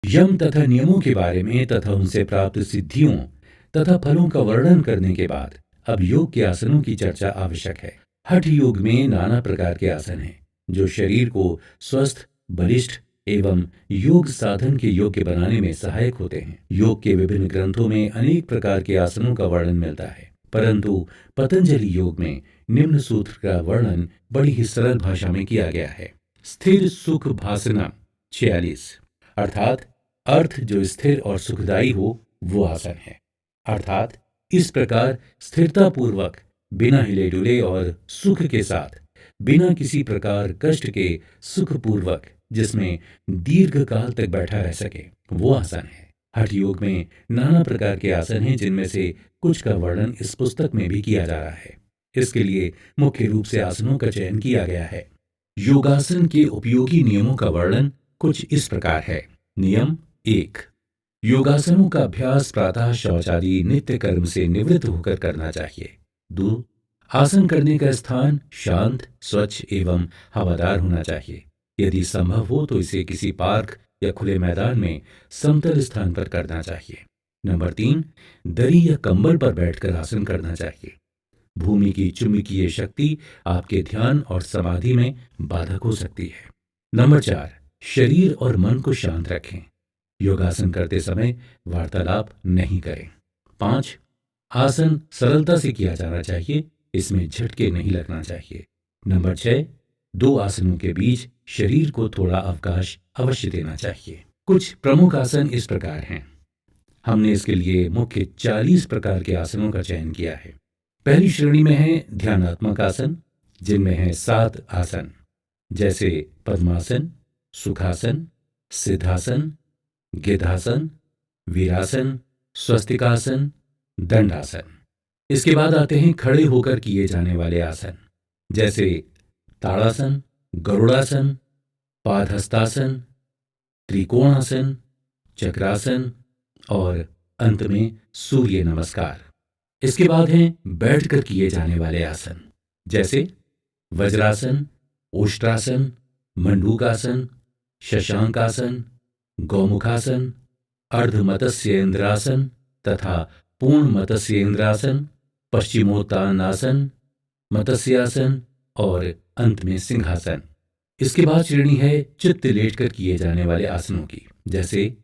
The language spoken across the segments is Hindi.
यम तथा नियमों के बारे में तथा उनसे प्राप्त सिद्धियों तथा फलों का वर्णन करने के बाद अब योग के आसनों की चर्चा आवश्यक है। हठ योग में नाना प्रकार के आसन हैं जो शरीर को स्वस्थ, बलिष्ठ एवं योग साधन के योग्य बनाने में सहायक होते हैं। योग के विभिन्न ग्रंथों में अनेक प्रकार के आसनों का वर्णन मिलता है, परंतु पतंजलि योग में निम्न सूत्र का वर्णन बड़ी ही सरल भाषा में किया गया है। स्थिर सुख भासना 46, अर्थात अर्थ जो स्थिर और सुखदायी हो वो आसन है। अर्थात इस प्रकार स्थिरता पूर्वक, बिना हिले डुले और सुख के साथ, बिना किसी प्रकार कष्ट के, सुखपूर्वक, जिसमें दीर्घ काल तक बैठा रह सके, वो आसन है। हठ योग में नाना प्रकार के आसन हैं जिनमें से कुछ का वर्णन इस पुस्तक में भी किया जा रहा है। इसके लिए मुख्य रूप से आसनों का चयन किया गया है। योगासन के उपयोगी नियमों का वर्णन कुछ इस प्रकार है। नियम 1, योगासनों का अभ्यास प्रातः शौच आदि नित्य कर्म से निवृत्त होकर करना चाहिए। 2, आसन करने का स्थान शांत, स्वच्छ एवं हवादार होना चाहिए। यदि संभव हो तो इसे किसी पार्क या खुले मैदान में समतल स्थान पर करना चाहिए। नंबर 3, दरी या कंबल पर बैठकर आसन करना चाहिए। भूमि की चुंबकीय शक्ति आपके ध्यान और समाधि में बाधक हो सकती है। नंबर 4, शरीर और मन को शांत रखें। योगासन करते समय वार्तालाप नहीं करें। 5, आसन सरलता से किया जाना चाहिए, इसमें झटके नहीं लगना चाहिए। नंबर 6, 2 आसनों के बीच शरीर को थोड़ा अवकाश अवश्य देना चाहिए। कुछ प्रमुख आसन इस प्रकार हैं। हमने इसके लिए मुख्य 40 प्रकार के आसनों का चयन किया है। पहली श्रेणी में है ध्यानात्मक आसन, जिनमें है 7 आसन, जैसे पद्मासन, सुखासन, सिद्धासन, गिद्धासन, वीरासन, स्वस्तिकासन, दंडासन। इसके बाद आते हैं खड़े होकर किए जाने वाले आसन, जैसे ताड़ासन, गरुड़ासन, पादहस्तासन, त्रिकोणासन, चक्रासन और अंत में सूर्य नमस्कार। इसके बाद हैं बैठकर किए जाने वाले आसन, जैसे वज्रासन, ओष्ट्रासन, मंडूकासन, शशांकासन, गौमुखासन, अर्धमत्स्येंद्रासन तथा पूर्ण मत्स्येंद्रासन, पश्चिमोत्तानासन, मत्स्यासन और अंत में सिंहासन। इसके बाद श्रेणी है चित्त लेटकर किए जाने वाले आसनों की, जैसे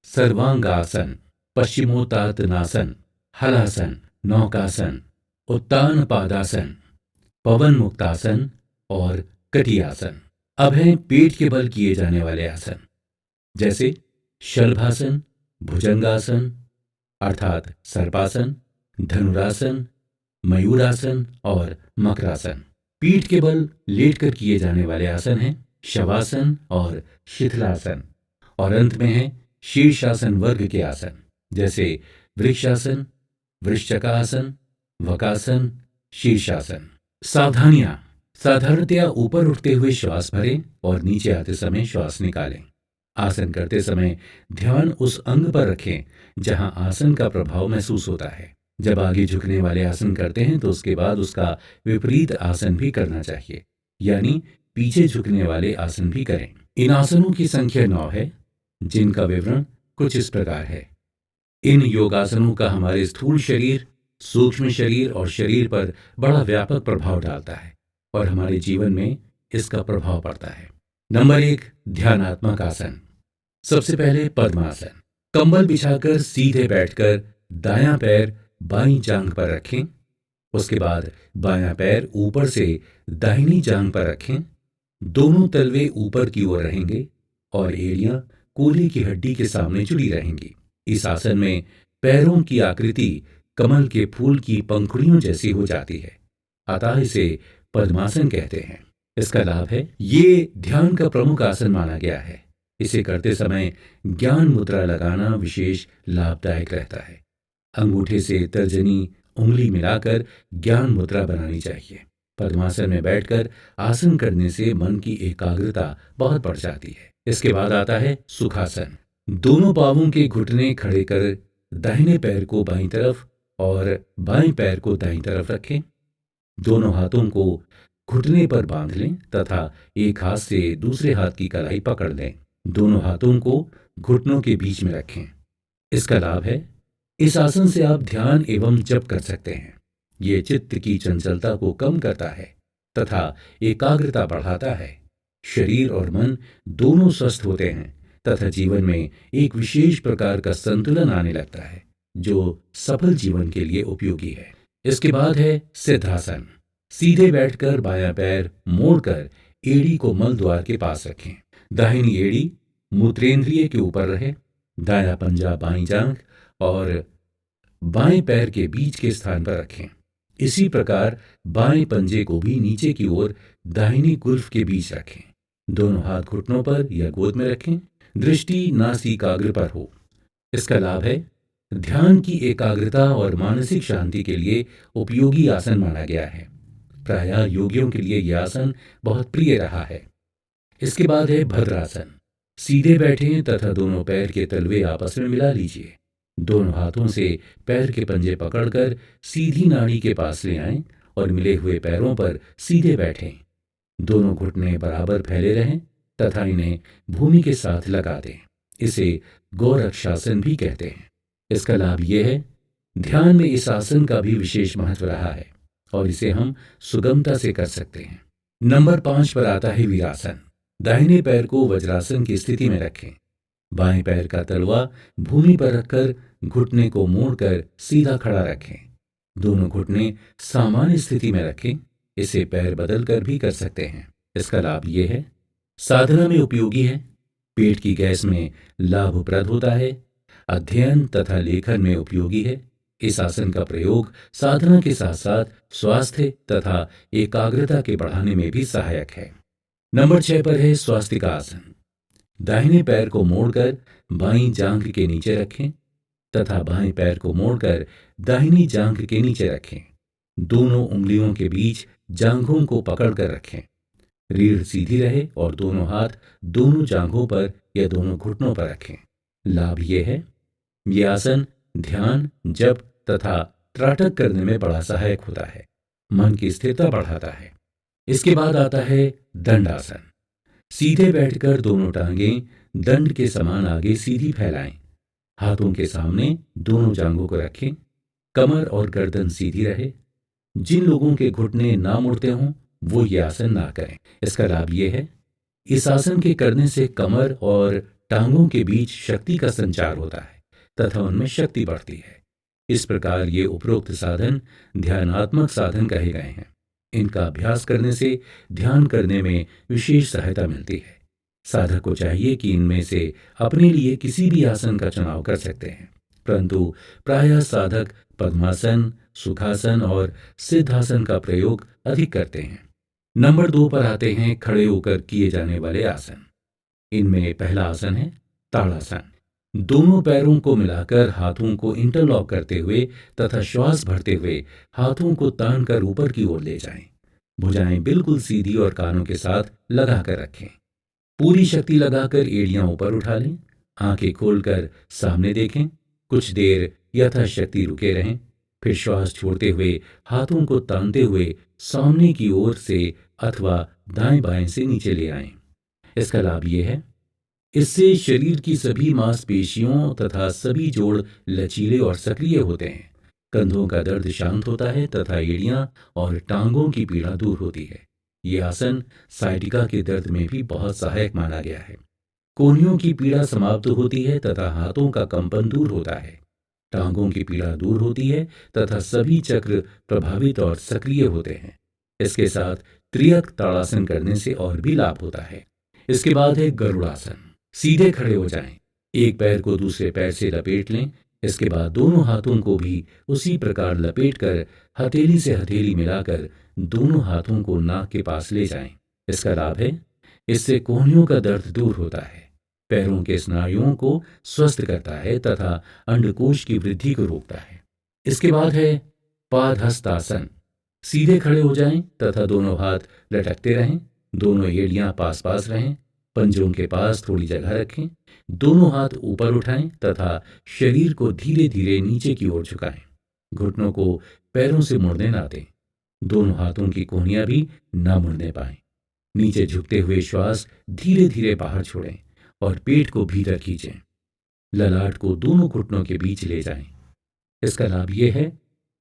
सर्वांगासन, पश्चिमोत्तानासन, हलासन, नौकासन, उत्तान पादासन, पवन मुक्तासन और कटियासन। अब हैं पेट के बल किए जाने वाले आसन, जैसे शलभासन, भुजंगासन अर्थात सर्पासन, धनुरासन, मयूरासन और मकरासन। पीठ के बल लेटकर किए जाने वाले आसन हैं शवासन और शिथिलासन। और अंत में है शीर्षासन वर्ग के आसन, जैसे वृक्षासन, वृश्चकासन, वकासन, शीर्षासन। सावधानियां: साधारणतया ऊपर उठते हुए श्वास भरें और नीचे आते समय श्वास निकालें। आसन करते समय ध्यान उस अंग पर रखें जहां आसन का प्रभाव महसूस होता है। जब आगे झुकने वाले आसन करते हैं तो उसके बाद उसका विपरीत आसन भी करना चाहिए, यानी पीछे झुकने वाले आसन भी करें। इन आसनों की संख्या 9 है, जिनका विवरण कुछ इस प्रकार है। इन योगासनों का हमारे स्थूल शरीर, सूक्ष्म शरीर और शरीर पर बड़ा व्यापक प्रभाव डालता है और हमारे जीवन में इसका प्रभाव पड़ता है। नंबर 1, ध्यानात्मक आसन। सबसे पहले पद्मासन। कंबल बिछाकर सीधे बैठकर दायां पैर बाईं जांघ पर रखें। उसके बाद बायां पैर ऊपर से दाहिनी जांघ पर रखें। दोनों तलवे ऊपर की ओर रहेंगे और एड़ियां कूल्हे की हड्डी के सामने जुड़ी रहेंगी। इस आसन में पैरों की आकृति कमल के फूल की पंखुड़ियों जैसी हो जाती है, अतः इसे पद्मासन कहते हैं। इसका लाभ है, ये ध्यान का प्रमुख आसन माना गया है। इसे करते समय ज्ञान मुद्रा लगाना विशेष लाभदायक रहता है। अंगूठे से तर्जनी उंगली मिलाकर ज्ञान मुद्रा बनानी चाहिए। पद्मासन में बैठकर आसन करने से मन की एकाग्रता बहुत बढ़ जाती है। इसके बाद आता है सुखासन। दोनों पांवों के घुटने खड़े कर दाहिने पैर को बाईं तरफ और बाएं पैर को दाईं तरफ रखें। दोनों हाथों को घुटने पर बांध लें तथा एक हाथ से दूसरे हाथ की कलाई पकड़ लें। दोनों हाथों को घुटनों के बीच में रखें। इसका लाभ है, इस आसन से आप ध्यान एवं जप कर सकते हैं। ये चित्त की चंचलता को कम करता है तथा एकाग्रता बढ़ाता है। शरीर और मन दोनों स्वस्थ होते हैं तथा जीवन में एक विशेष प्रकार का संतुलन आने लगता है जो सफल जीवन के लिए उपयोगी है। इसके बाद है सिद्धासन। सीधे बैठकर बायां पैर मोड़कर एड़ी को मल द्वार के पास रखें। दाहिनी एड़ी मूत्रेंद्रिय के ऊपर रहे। दायां पंजा बाईं जांघ और बाएं पैर के बीच के स्थान पर रखें। इसी प्रकार बाएं पंजे को भी नीचे की ओर दाहिनी गुल्फ के बीच रखें। दोनों हाथ घुटनों पर या गोद में रखें। दृष्टि नासिकाग्र पर हो। इसका लाभ है, ध्यान की एकाग्रता और मानसिक शांति के लिए उपयोगी आसन माना गया है। प्रायः योगियों के लिए यह आसन बहुत प्रिय रहा है। इसके बाद है भद्रासन। सीधे बैठें तथा दोनों पैर के तलवे आपस में मिला लीजिए। दोनों हाथों से पैर के पंजे पकड़कर सीधी नाड़ी के पास ले आएं और मिले हुए पैरों पर सीधे बैठें। दोनों घुटने बराबर फैले रहें तथा इन्हें भूमि के साथ लगा दें। इसे गोरक्षासन भी कहते हैं। इसका लाभ यह है, ध्यान में इस आसन का भी विशेष महत्व रहा है और इसे हम सुगमता से कर सकते हैं। नंबर 5 पर आता है वीरासन। दाहिने पैर को वज्रासन की स्थिति में रखें। बाएं पैर का तलवा भूमि पर रखकर घुटने को मोड़कर सीधा खड़ा रखें। दोनों घुटने सामान्य स्थिति में रखें। इसे पैर बदल कर भी कर सकते हैं। इसका लाभ यह है, साधना में उपयोगी है, पेट की गैस में लाभप्रद होता है, अध्ययन तथा लेखन में उपयोगी है। इस आसन का प्रयोग साधना के साथ साथ स्वास्थ्य तथा एकाग्रता के बढ़ाने में भी सहायक है। नंबर 6 पर है स्वास्तिका आसन। दाहिने पैर को मोड़कर बाईं जांघ के नीचे रखें तथा बाएं पैर को मोड़कर दाहिनी जांघ के नीचे रखें। दोनों उंगलियों के बीच जांघों को पकड़कर रखें। रीढ़ सीधी रहे और दोनों हाथ दोनों जांघों पर या दोनों घुटनों पर रखें। लाभ यह है, यह आसन ध्यान, जप तथा त्राटक करने में बड़ा सहायक होता है। मन की स्थिरता बढ़ाता है। इसके बाद आता है दंडासन। सीधे बैठकर दोनों टांगें दंड के समान आगे सीधी फैलाएं। हाथों के सामने दोनों जांघों को रखें। कमर और गर्दन सीधी रहे। जिन लोगों के घुटने ना मुड़ते हों वो ये आसन ना करें। इसका लाभ ये है, इस आसन के करने से कमर और टांगों के बीच शक्ति का संचार होता है तथा उनमें शक्ति बढ़ती है। इस प्रकार ये उपरोक्त साधन ध्यानात्मक साधन कहे गए हैं। इनका अभ्यास करने से ध्यान करने में विशेष सहायता मिलती है। साधक को चाहिए कि इनमें से अपने लिए किसी भी आसन का चुनाव कर सकते हैं, परंतु प्रायः साधक पद्मासन, सुखासन और सिद्धासन का प्रयोग अधिक करते हैं। नंबर 2 पर आते हैं खड़े होकर किए जाने वाले आसन। इनमें पहला आसन है ताड़ासन। दोनों पैरों को मिलाकर हाथों को इंटरलॉक करते हुए तथा श्वास भरते हुए हाथों को तान कर ऊपर की ओर ले जाएं। भुजाएं बिल्कुल सीधी और कानों के साथ लगाकर रखें। पूरी शक्ति लगाकर एड़ियां ऊपर उठा लें। आंखें खोलकर सामने देखें। कुछ देर यथाशक्ति रुके रहें। फिर श्वास छोड़ते हुए हाथों को तानते हुए सामने की ओर से अथवा दाएं बाएं से नीचे ले आएं। इसका लाभ यह है, इससे शरीर की सभी मांसपेशियों तथा सभी जोड़ लचीले और सक्रिय होते हैं। कंधों का दर्द शांत होता है तथा एड़ियां और टांगों की पीड़ा दूर होती है। यह आसन साइटिका के दर्द में भी बहुत सहायक माना गया है। कोहनियों की पीड़ा समाप्त होती है तथा हाथों का कंपन दूर होता है। टांगों की पीड़ा दूर होती है तथा सभी चक्र प्रभावित और सक्रिय होते हैं। इसके साथ त्रियक ताड़ासन करने से और भी लाभ होता है। इसके बाद है गरुड़ासन। सीधे खड़े हो जाएं। एक पैर को दूसरे पैर से लपेट लें। इसके बाद दोनों हाथों को भी उसी प्रकार लपेटकर हथेली से हथेली मिलाकर दोनों हाथों को नाक के पास ले जाएं। इसका लाभ है, इससे कोहनियों का दर्द दूर होता है, पैरों के स्नायुओं को स्वस्थ करता है तथा अंडकोश की वृद्धि को रोकता है। इसके बाद है पादहस्तासन। सीधे खड़े हो जाएं तथा दोनों हाथ लटकते रहें। दोनों एड़ियां पास पास रहें। पंजों के पास थोड़ी जगह रखें। दोनों हाथ ऊपर उठाएं तथा शरीर को धीरे धीरे नीचे की ओर झुकाएं। घुटनों को पैरों से मुड़ने ना दें। दोनों हाथों की कोहनियां भी ना मुड़ने पाएं। नीचे झुकते हुए श्वास धीरे धीरे बाहर छोड़ें और पेट को भीतर खींचें। ललाट को दोनों घुटनों के बीच ले जाएं। इसका लाभ ये है,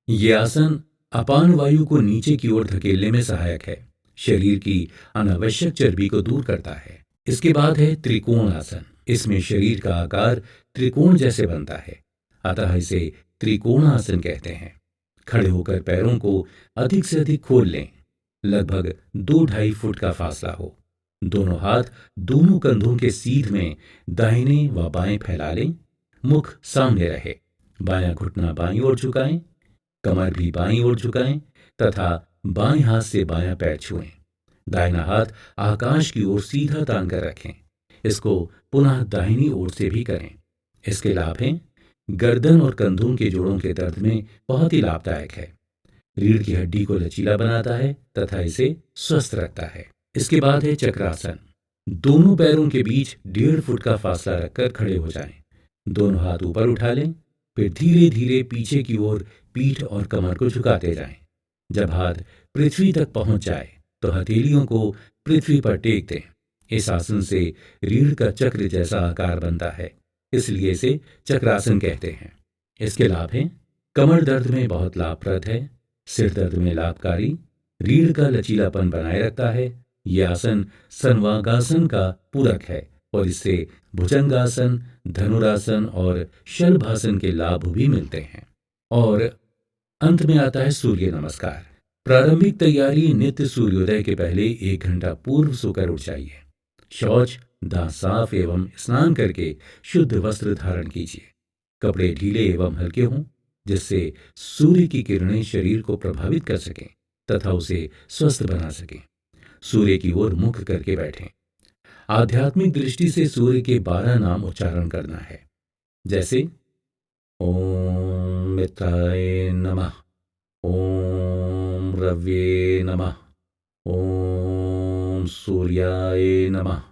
ये आसन अपान वायु को नीचे की ओर धकेलने में सहायक है, शरीर की अनावश्यक चर्बी को दूर करता है। इसके बाद है त्रिकोण आसन। इसमें शरीर का आकार त्रिकोण जैसे बनता है, अतः इसे त्रिकोणासन कहते हैं। खड़े होकर पैरों को अधिक से अधिक खोल लें। लगभग 2-2.5 फुट का फासला हो। दोनों हाथ दोनों कंधों के सीध में दाहिने व बाएं फैला लें। मुख सामने रहे। बायां घुटना बाईं ओर झुकाएं, कमर भी बाईं ओर झुकाएं तथा बाएं हाथ से बायां पैर छुएं। दाहिना हाथ आकाश की ओर सीधा तान कर रखें। इसको पुनः दाहिनी ओर से भी करें। इसके लाभ हैं, गर्दन और कंधों के जोड़ों के दर्द में बहुत ही लाभदायक है। रीढ़ की हड्डी को लचीला बनाता है तथा इसे स्वस्थ रखता है। इसके बाद है चक्रासन। दोनों पैरों के बीच 1.5 फुट का फासला रखकर खड़े हो जाएं। दोनों हाथ ऊपर उठा लें, फिर धीरे धीरे पीछे की ओर पीठ और कमर को झुकाते जाएं। जब हाथ पृथ्वी तक पहुंच जाए तो हथेलियों को पृथ्वी पर टेक दें। इस आसन से रीढ़ का चक्र जैसा आकार बनता है, इसलिए इसे चक्रासन कहते हैं। इसके लाभ हैं, कमर दर्द में बहुत लाभप्रद है, सिर दर्द में लाभकारी, रीढ़ का लचीलापन बनाए रखता है। यह आसन संवागासन का पूरक है और इससे भुजंगासन, धनुरासन और शलभासन के लाभ भी मिलते हैं। और अंत में आता है सूर्य नमस्कार। प्रारंभिक तैयारी नित्य सूर्योदय के पहले 1 घंटा पूर्व सोकर उठ जाइए। शौच, दांत साफ एवं स्नान करके शुद्ध वस्त्र धारण कीजिए। कपड़े ढीले एवं हल्के हों, जिससे सूर्य की किरणें शरीर को प्रभावित कर सकें तथा उसे स्वस्थ बना सकें। सूर्य की ओर मुख करके बैठें। आध्यात्मिक दृष्टि से सूर्य के 12 नाम उच्चारण करना है, जैसे ओम मित्राय नमः, ओम रव्ये नमः, ओम सूर्याय नमः,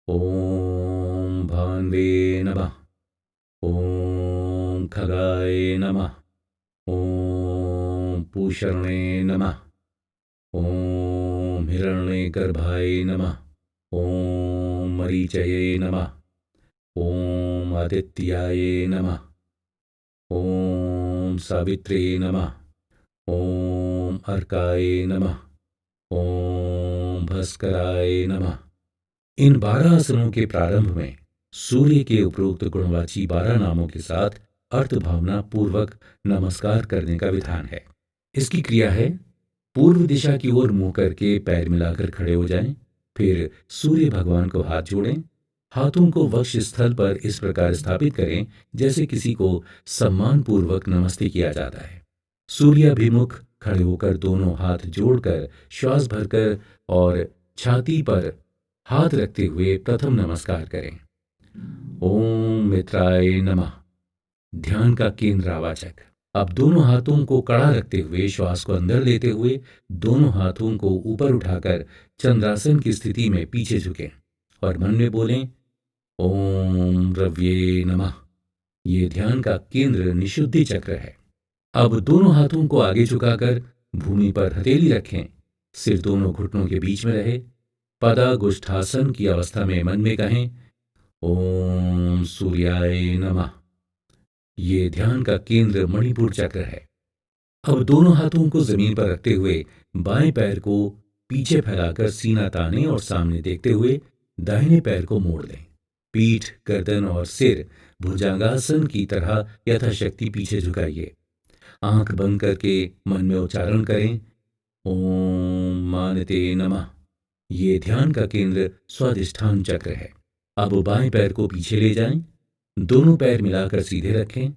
ओम भान्वे नमः, ओम खगाय नमः, ओम पूषणे नमः, ओम हिरण्य गर्भाय नमः, ओम मरीचये नमः, ओम आदित्याय नमः, ओम सावित्रे नमः, ओम अर्काय नमः, ओम भास्कराय नमः। इन 12 आसनों के प्रारंभ में सूर्य के उपरोक्त गुणवाची 12 नामों के साथ अर्थ भावना पूर्वक नमस्कार करने का विधान है। इसकी क्रिया है, पूर्व दिशा की ओर मुंह करके पैर मिलाकर खड़े हो जाएं, फिर सूर्य भगवान को हाथ जोड़ें। हाथों को वक्ष स्थल पर इस प्रकार स्थापित करें जैसे किसी को सम्मान पूर्वक नमस्ते किया जाता है। सूर्याभिमुख खड़े होकर दोनों हाथ जोड़कर श्वास भरकर और छाती पर हाथ रखते हुए प्रथम नमस्कार करें। ओम मित्राय नमः, ध्यान का केंद्रावाचक। अब दोनों हाथों को कड़ा रखते हुए श्वास को अंदर लेते हुए दोनों हाथों को ऊपर उठाकर चंद्रासन की स्थिति में पीछे झुकें और मन में बोलें ओम रव्ये नमः। ये ध्यान का केंद्र निशुद्धि चक्र है। अब दोनों हाथों को आगे झुकाकर भूमि पर हथेली रखें। सिर दोनों घुटनों के बीच में रहे। पदागुष्ठासन की अवस्था में मन में कहें ओम सूर्याय नमः। ये ध्यान का केंद्र मणिपुर चक्र है। अब दोनों हाथों को जमीन पर रखते हुए बाएं पैर को पीछे फैलाकर सीना ताने और सामने देखते हुए दाहिने पैर को मोड़ दें। पीठ, गर्दन और सिर भुजंगासन की तरह यथाशक्ति पीछे झुकाइए। आंख बंद करके मन में उच्चारण करें ओम मानते नमः। ये ध्यान का केंद्र स्वाधिष्ठान चक्र है। अब बाएं पैर को पीछे ले जाएं। दोनों पैर मिलाकर सीधे रखें।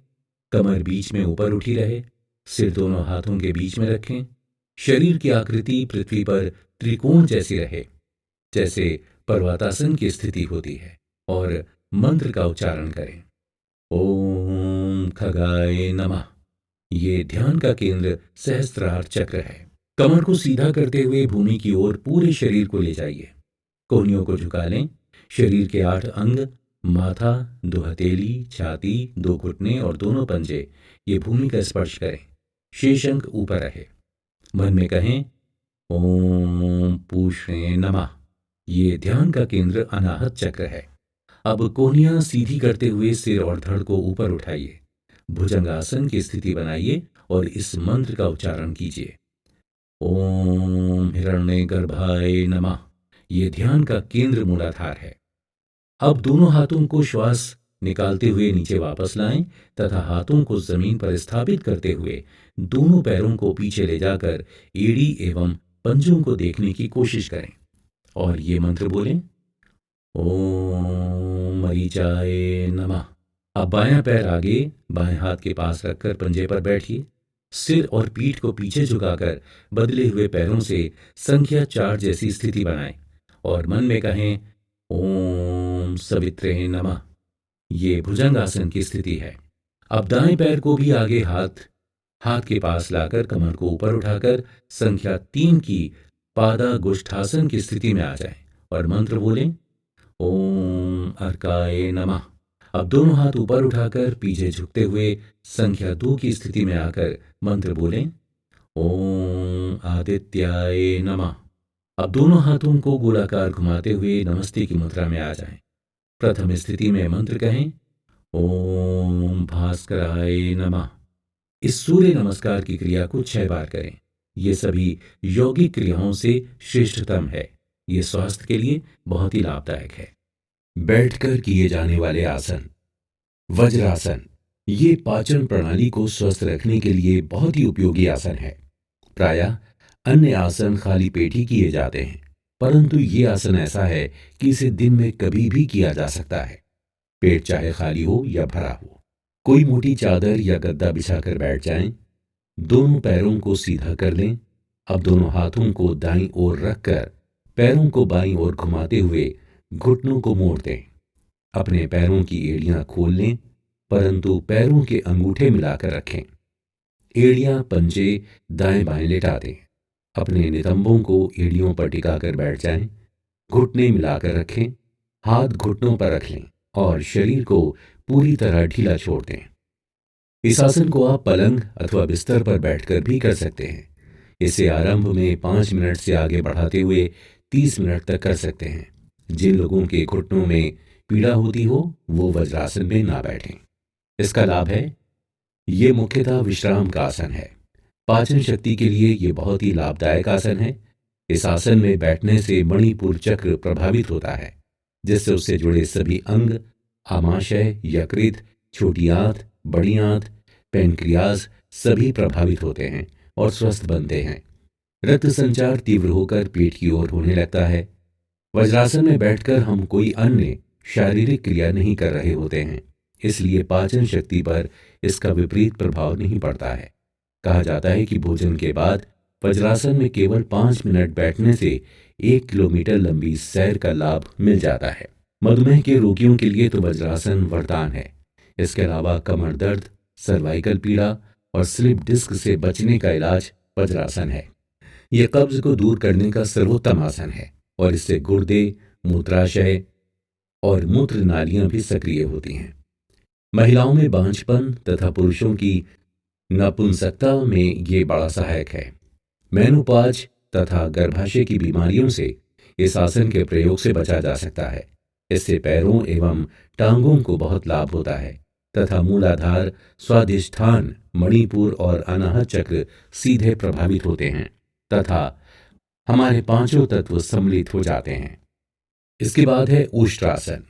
कमर बीच में ऊपर उठी रहे। सिर दोनों हाथों के बीच में रखें। शरीर की आकृति पृथ्वी पर त्रिकोण जैसी रहे, जैसे पर्वतासन की स्थिति होती है, और मंत्र का उच्चारण करें ओम खगाय नमः। ये ध्यान का केंद्र सहस्त्रार चक्र है। कमर को सीधा करते हुए भूमि की ओर पूरे शरीर को ले जाइए। कोहनियों को झुका लें। शरीर के 8 अंग, माथा, 2 हथेली, छाती, 2 घुटने और दोनों पंजे, ये भूमि का स्पर्श करें। शेष अंग ऊपर रहे। मन में कहें ओम पूषणे नमः। ये ध्यान का केंद्र अनाहत चक्र है। अब कोहनियां सीधी करते हुए सिर और धड़ को ऊपर उठाइए। भुजंगासन की स्थिति बनाइए और इस मंत्र का उच्चारण कीजिए। ओम हिरण्यगर्भाय नमः। ये ध्यान का केंद्र मूलाधार है। अब दोनों हाथों को श्वास निकालते हुए नीचे वापस लाएं तथा हाथों को जमीन पर स्थापित करते हुए दोनों पैरों को पीछे ले जाकर एड़ी एवं पंजों को देखने की कोशिश करें और ये मंत्र बोलें। ओम मरीचाय नमः। अब बायां पैर आगे बाएं हाथ के पास रखकर पंजे पर बैठिए। सिर और पीठ को पीछे झुकाकर बदले हुए पैरों से संख्या 4 जैसी स्थिति बनाएं और मन में कहें ओम सवित्रे नमः। ये भुजंगासन की स्थिति है। अब दाएं पैर को भी आगे हाथ हाथ के पास लाकर कमर को ऊपर उठाकर संख्या 3 की पादागुष्ठासन की स्थिति में आ जाएं और मंत्र बोलें। ओम अर्काय नमः। अब दोनों हाथ ऊपर उठाकर पीछे झुकते हुए संख्या 2 की स्थिति में आकर मंत्र बोलें। ओम आदित्याय नमः। अब दोनों हाथों को गोलाकार घुमाते हुए नमस्ते की मुद्रा में आ जाएं। प्रथम स्थिति में मंत्र कहें। ओम भास्कराय नमः। इस सूर्य नमस्कार की क्रिया को 6 बार करें। ये सभी यौगिक क्रियाओं से श्रेष्ठतम है। ये स्वास्थ्य के लिए बहुत ही लाभदायक है। बैठकर किए जाने वाले आसन। वज्रासन। ये पाचन प्रणाली को स्वस्थ रखने के लिए बहुत ही उपयोगी आसन है। प्रायः अन्य आसन खाली पेट ही किए जाते हैं, परंतु ये आसन ऐसा है कि इसे दिन में कभी भी किया जा सकता है, पेट चाहे खाली हो या भरा हो। कोई मोटी चादर या गद्दा बिछाकर बैठ जाएं। दोनों पैरों को सीधा कर लें। अब दोनों हाथों को दाईं ओर रखकर पैरों को बाईं ओर घुमाते हुए घुटनों को मोड़ दें। अपने पैरों की एड़ियां खोल लें, परंतु पैरों के अंगूठे मिलाकर रखें। एड़ियां पंजे दाएं बाएं लेटा दें। अपने नितंबों को एड़ियों पर टिकाकर बैठ जाएं। घुटने मिलाकर रखें। हाथ घुटनों पर रख लें और शरीर को पूरी तरह ढीला छोड़ दें। इस आसन को आप पलंग अथवा बिस्तर पर बैठकर भी कर सकते हैं। इसे आरंभ में 5 मिनट से आगे बढ़ाते हुए 30 मिनट तक कर सकते हैं। जिन लोगों के घुटनों में पीड़ा होती हो वो वज्रासन में ना बैठें। इसका लाभ है, ये मुख्यतः विश्राम का आसन है। पाचन शक्ति के लिए ये बहुत ही लाभदायक आसन है। इस आसन में बैठने से मणिपुर चक्र प्रभावित होता है, जिससे उससे जुड़े सभी अंग, आमाशय, यकृत, छोटी आंत, बड़ी आंत, पैनक्रियाज सभी प्रभावित होते हैं और स्वस्थ बनते हैं। रक्त संचार तीव्र होकर पेट की ओर होने लगता है। वज्रासन में बैठकर हम कोई अन्य शारीरिक क्रिया नहीं कर रहे होते हैं, इसलिए पाचन शक्ति पर इसका विपरीत प्रभाव नहीं पड़ता है। कहा जाता है कि भोजन के बाद वज्रासन में केवल 5 मिनट बैठने से 1 किलोमीटर लंबी सैर का लाभ मिल जाता है। मधुमेह के रोगियों के लिए तो वज्रासन वरदान है। इसके अलावा कमर दर्द, सर्वाइकल पीड़ा और स्लिप डिस्क से बचने का इलाज वज्रासन है। यह कब्ज को दूर करने का सर्वोत्तम आसन है और इससे गुर्दे, मूत्राशय और मूत्र नालियां भी सक्रिय होती हैं। महिलाओं में बांझपन तथा पुरुषों की नपुंसकता में ये बड़ा सहायक है। मेनोपॉज तथा गर्भाशय की बीमारियों से इस आसन के प्रयोग से बचा जा सकता है। इससे पैरों एवं टांगों को बहुत लाभ होता है तथा मूलाधार, स्वादिष्ठान, मणिपुर और अनाहत चक्र सीधे प्रभावित होते हैं तथा हमारे 5 तत्व सम्मिलित हो जाते हैं। इसके बाद है उष्ट्रासन।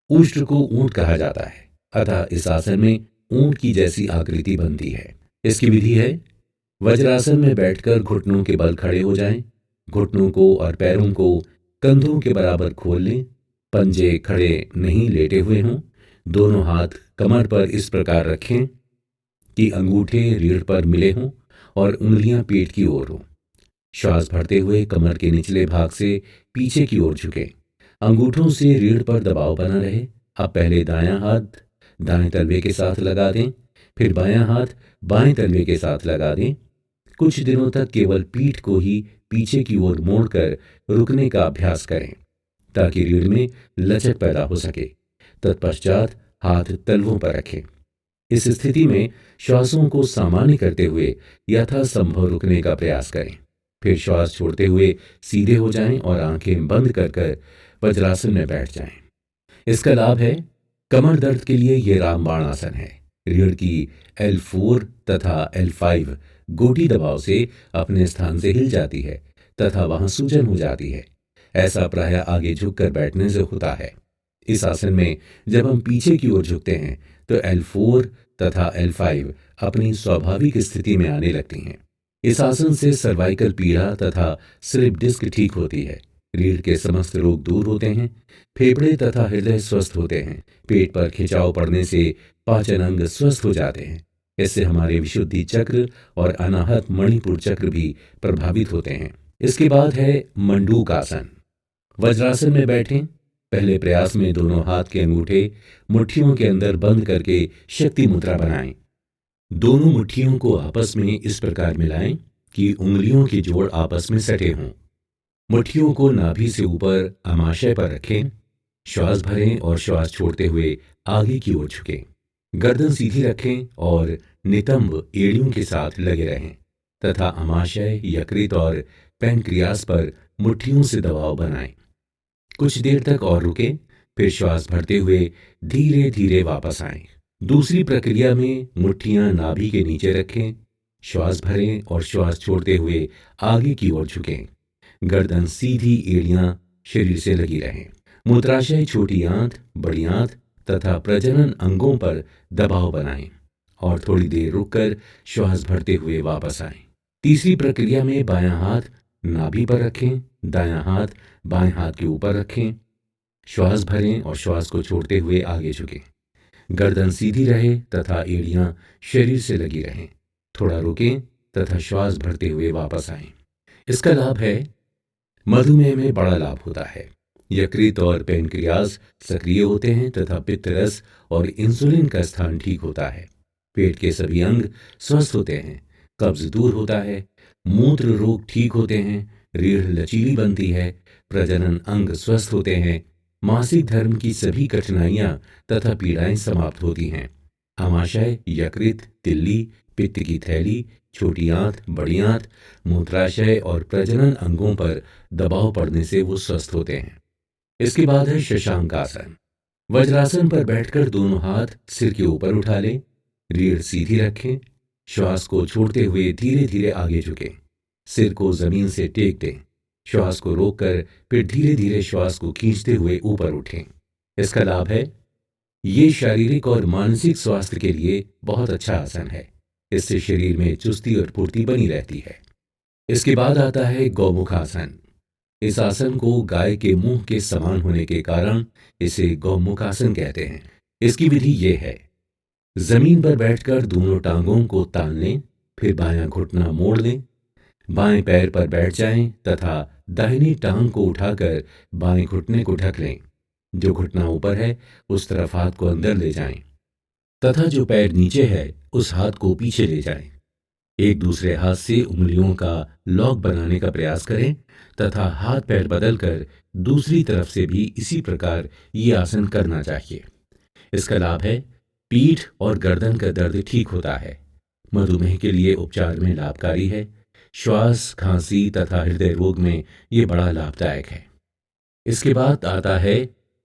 उष्ट्र को ऊंट कहा जाता है, अतः इस आसन में ऊंट की जैसी आकृति बनती है। इसकी विधि है, वज्रासन में बैठकर घुटनों के बल खड़े हो जाएं। घुटनों को और पैरों को कंधों के बराबर खोल लें। पंजे खड़े नहीं लेटे हुए हों। दोनों हाथ कमर पर इस प्रकार रखें कि अंगूठे रीढ़ पर मिले हों और उंगलियां पेट की ओर हों। श्वास भरते हुए कमर के निचले भाग से पीछे की ओर झुकें। अंगूठों से रीढ़ पर दबाव बना रहे। अब पहले दायां हाथ दाएं तलवे के साथ लगा दें, फिर बायां हाथ बाएं तलवे के साथ लगा दें। कुछ दिनों तक केवल पीठ को ही पीछे की ओर मोड़कर रुकने का अभ्यास करें ताकि रीढ़ में लचक पैदा हो सके। तत्पश्चात हाथ तलवों पर रखें। इस स्थिति में श्वासों को सामान्य करते हुए यथासंभव रुकने का प्रयास करें। फिर श्वास छोड़ते हुए सीधे हो जाएं और आंखें बंद कर वज्रासन में बैठ जाएं। इसका लाभ है, कमर दर्द के लिए ये रामबाण आसन है। रीढ़ की L4 तथा L5 गोटी दबाव से अपने स्थान से हिल जाती है तथा वहां सूजन हो जाती है। ऐसा प्रायः आगे झुककर बैठने से होता है। इस आसन में जब हम पीछे की ओर झुकते हैं तो L4 तथा L5 अपनी स्वाभाविक स्थिति में आने लगती हैं। इस आसन से सर्वाइकल पीड़ा तथा स्लिप डिस्क ठीक होती है। रीढ़ के समस्त रोग दूर होते हैं। फेफड़े तथा हृदय स्वस्थ होते हैं। पेट पर खिंचाव पड़ने से पाचन अंग स्वस्थ हो जाते हैं। इससे हमारे विशुद्धि चक्र और अनाहत मणिपुर चक्र भी प्रभावित होते हैं। इसके बाद है मंडूक आसन। वज्रासन में बैठें। पहले प्रयास में दोनों हाथ के अंगूठे मुट्ठियों के अंदर बंद करके शक्ति मुद्रा बनाएं। दोनों मुट्ठियों को आपस में इस प्रकार मिलाएं कि उंगलियों के जोड़ आपस में सटे हों। मुट्ठियों को नाभि से ऊपर आमाशय पर रखें। श्वास भरें और श्वास छोड़ते हुए आगे की ओर झुकें। गर्दन सीधी रखें और नितंब एड़ियों के साथ लगे रहें तथा आमाशय, यकृत और पैनक्रियास पर मुट्ठियों से दबाव बनाएं। कुछ देर तक और रुकें, फिर श्वास भरते हुए धीरे धीरे वापस आएं। दूसरी प्रक्रिया में मुट्ठियां नाभि के नीचे रखें, श्वास भरें और श्वास छोड़ते हुए आगे की ओर झुकें। गर्दन सीधी, एड़ियां शरीर से लगी रहें। मूत्राशय, छोटी आंत, बड़ी आंत तथा प्रजनन अंगों पर दबाव बनाएं और थोड़ी देर रुककर श्वास भरते हुए वापस आएं। तीसरी प्रक्रिया में बायां हाथ नाभि पर रखें, दायां हाथ बाएं हाथ के ऊपर रखें। श्वास भरें और श्वास को छोड़ते हुए आगे झुकें। गर्दन सीधी रहे तथा एड़ियां शरीर से लगी रहें। थोड़ा रुकें तथा श्वास भरते हुए वापस आएं। इसका लाभ है, मधुमेह में बड़ा लाभ होता है। यकृत और पैनक्रियास सक्रिय होते हैं तथा पित्तरस और इंसुलिन का स्थान ठीक होता है। पेट के सभी अंग स्वस्थ होते हैं। कब्ज दूर होता है। मूत्र रोग ठीक होते हैं। रीढ़ लचीली बनती है। प्रजनन अंग स्वस्थ होते हैं। मासिक धर्म की सभी कठिनाइयां तथा पीड़ाएं समाप्त होती हैं। आमाशय, यकृत, तिल्ली, पित्त की थैली, छोटी आंत, बड़ी आंत, मूत्राशय और प्रजनन अंगों पर दबाव पड़ने से वो स्वस्थ होते हैं। इसके बाद है शशांक आसन। वज्रासन पर बैठकर दोनों हाथ सिर के ऊपर उठा लें। रीढ़ सीधी रखें। श्वास को छोड़ते हुए धीरे धीरे आगे झुकें। सिर को जमीन से टेक दें। श्वास को रोककर फिर धीरे धीरे श्वास को खींचते हुए ऊपर उठें। इसका लाभ है, ये शारीरिक और मानसिक स्वास्थ्य के लिए बहुत अच्छा आसन है। इससे शरीर में चुस्ती और फुर्ती बनी रहती है। इसके बाद आता है गौमुख आसन। इस आसन को गाय के मुंह के समान होने के कारण इसे गौमुख आसन कहते हैं। इसकी विधि ये है, जमीन पर बैठकर दोनों टांगों को तान लें, फिर बायां घुटना मोड़ लें, बाएं पैर पर बैठ जाएं तथा दाहिनी टांग को उठाकर बाएं घुटने को ढक लें। जो घुटना ऊपर है उस तरफ हाथ को अंदर ले जाएं तथा जो पैर नीचे है उस हाथ को पीछे ले जाएं। एक दूसरे हाथ से उंगलियों का लॉक बनाने का प्रयास करें तथा हाथ पैर बदलकर दूसरी तरफ से भी इसी प्रकार ये आसन करना चाहिए। इसका लाभ है, पीठ और गर्दन का दर्द ठीक होता है। मधुमेह के लिए उपचार में लाभकारी है। श्वास, खांसी तथा हृदय रोग में ये बड़ा लाभदायक है। इसके बाद आता है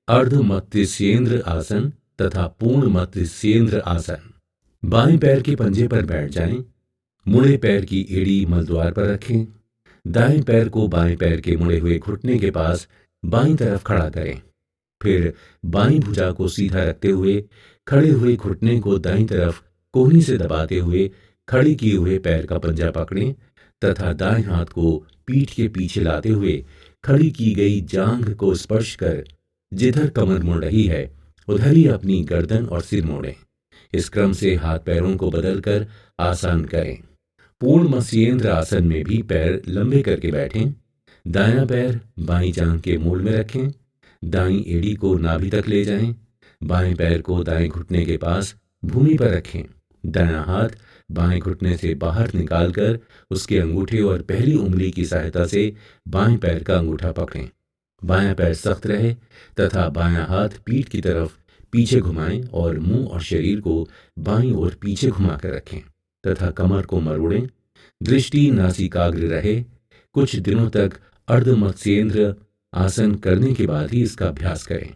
अर्ध मत्स्येंद्र आसन तथा पूर्ण मत्स्येंद्र आसन। बाएं पैर के पंजे पर बैठ जाएं। मुड़े पैर की एड़ी मलद्वार पर रखें। दाएं पैर को बाएं पैर के मुड़े हुए घुटने के पास बाईं तरफ खड़ा करें। फिर बाईं भुजा को सीधा रखते हुए खड़े हुए घुटने को दाईं तरफ कोहनी से दबाते हुए खड़े किए हुए पैर का पंजा पकड़ें तथा दाएं हाथ को पीठ के पीछे लाते हुए खड़ी की गई जांघ को स्पर्श कर जिधर कमर मुड़ रही है उधर ही अपनी गर्दन और सिर मोड़ें। इस क्रम से हाथ पैरों को बदलकर आसान करें। पूर्ण मत्स्येंद्र आसन में भी पैर लंबे करके बैठें। दायां पैर बाईं जांघ के मूल में रखें। दाईं एड़ी को नाभि तक ले जाएं। बाएं पैर को दाएं घुटने के पास भूमि पर रखें। दायां हाथ बाएं घुटने से बाहर निकालकर उसके अंगूठे और पहली उंगली की सहायता से बाएं पैर का अंगूठा पकड़ें। बायां पैर सख्त रहे तथा बायां हाथ पीठ की तरफ पीछे घुमाएं और मुंह और शरीर को बाईं ओर पीछे घुमाकर रखें तथा कमर को मरोड़ें। दृष्टि नासिकाग्र रहे। कुछ दिनों तक अर्ध मत्स्येंद्र आसन करने के बाद ही इसका अभ्यास करें।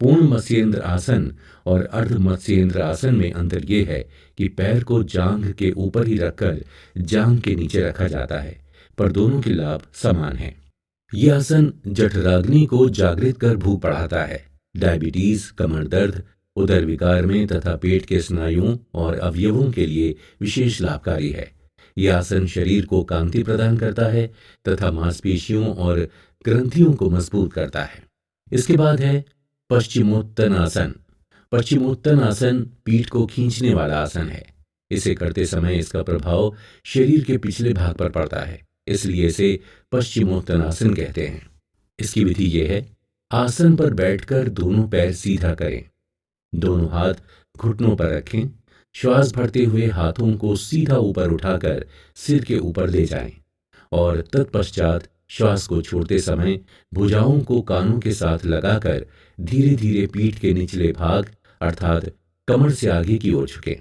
पूर्ण मत्स्येंद्र आसन और अर्ध मत्स्येंद्र आसन में अंतर यह है कि पैर को जांघ के ऊपर ही रखकर जांघ के नीचे रखा जाता है, पर दोनों के लाभ समान हैं। यह आसन जठराग्नि को जागृत कर भूख बढ़ाता है। डायबिटीज, कमर दर्द, उदर विकार में तथा पेट के स्नायुओं और अवयवों के लिए विशेष लाभकारी है। यह आसन शरीर को कांति प्रदान करता है तथा मांसपेशियों और ग्रंथियों को मजबूत करता है। इसके बाद है पश्चिमोत्तन आसन। पश्चिमोत्तन आसन पीठ को खींचने वाला आसन है। इसे करते समय इसका प्रभाव शरीर के पिछले भाग पर पड़ता है, इसलिए इसे पश्चिमोत्तन आसन कहते हैं। इसकी विधि यह है, आसन पर बैठकर दोनों पैर सीधा करें, दोनों हाथ घुटनों पर रखें, श्वास भरते हुए हाथों को सीधा ऊपर उठाकर सिर के ऊपर ले जाएं और तत्पश्चात श्वास को छोड़ते समय भुजाओं को कानों के साथ लगाकर धीरे धीरे पीठ के निचले भाग अर्थात कमर से आगे की ओर झुकें।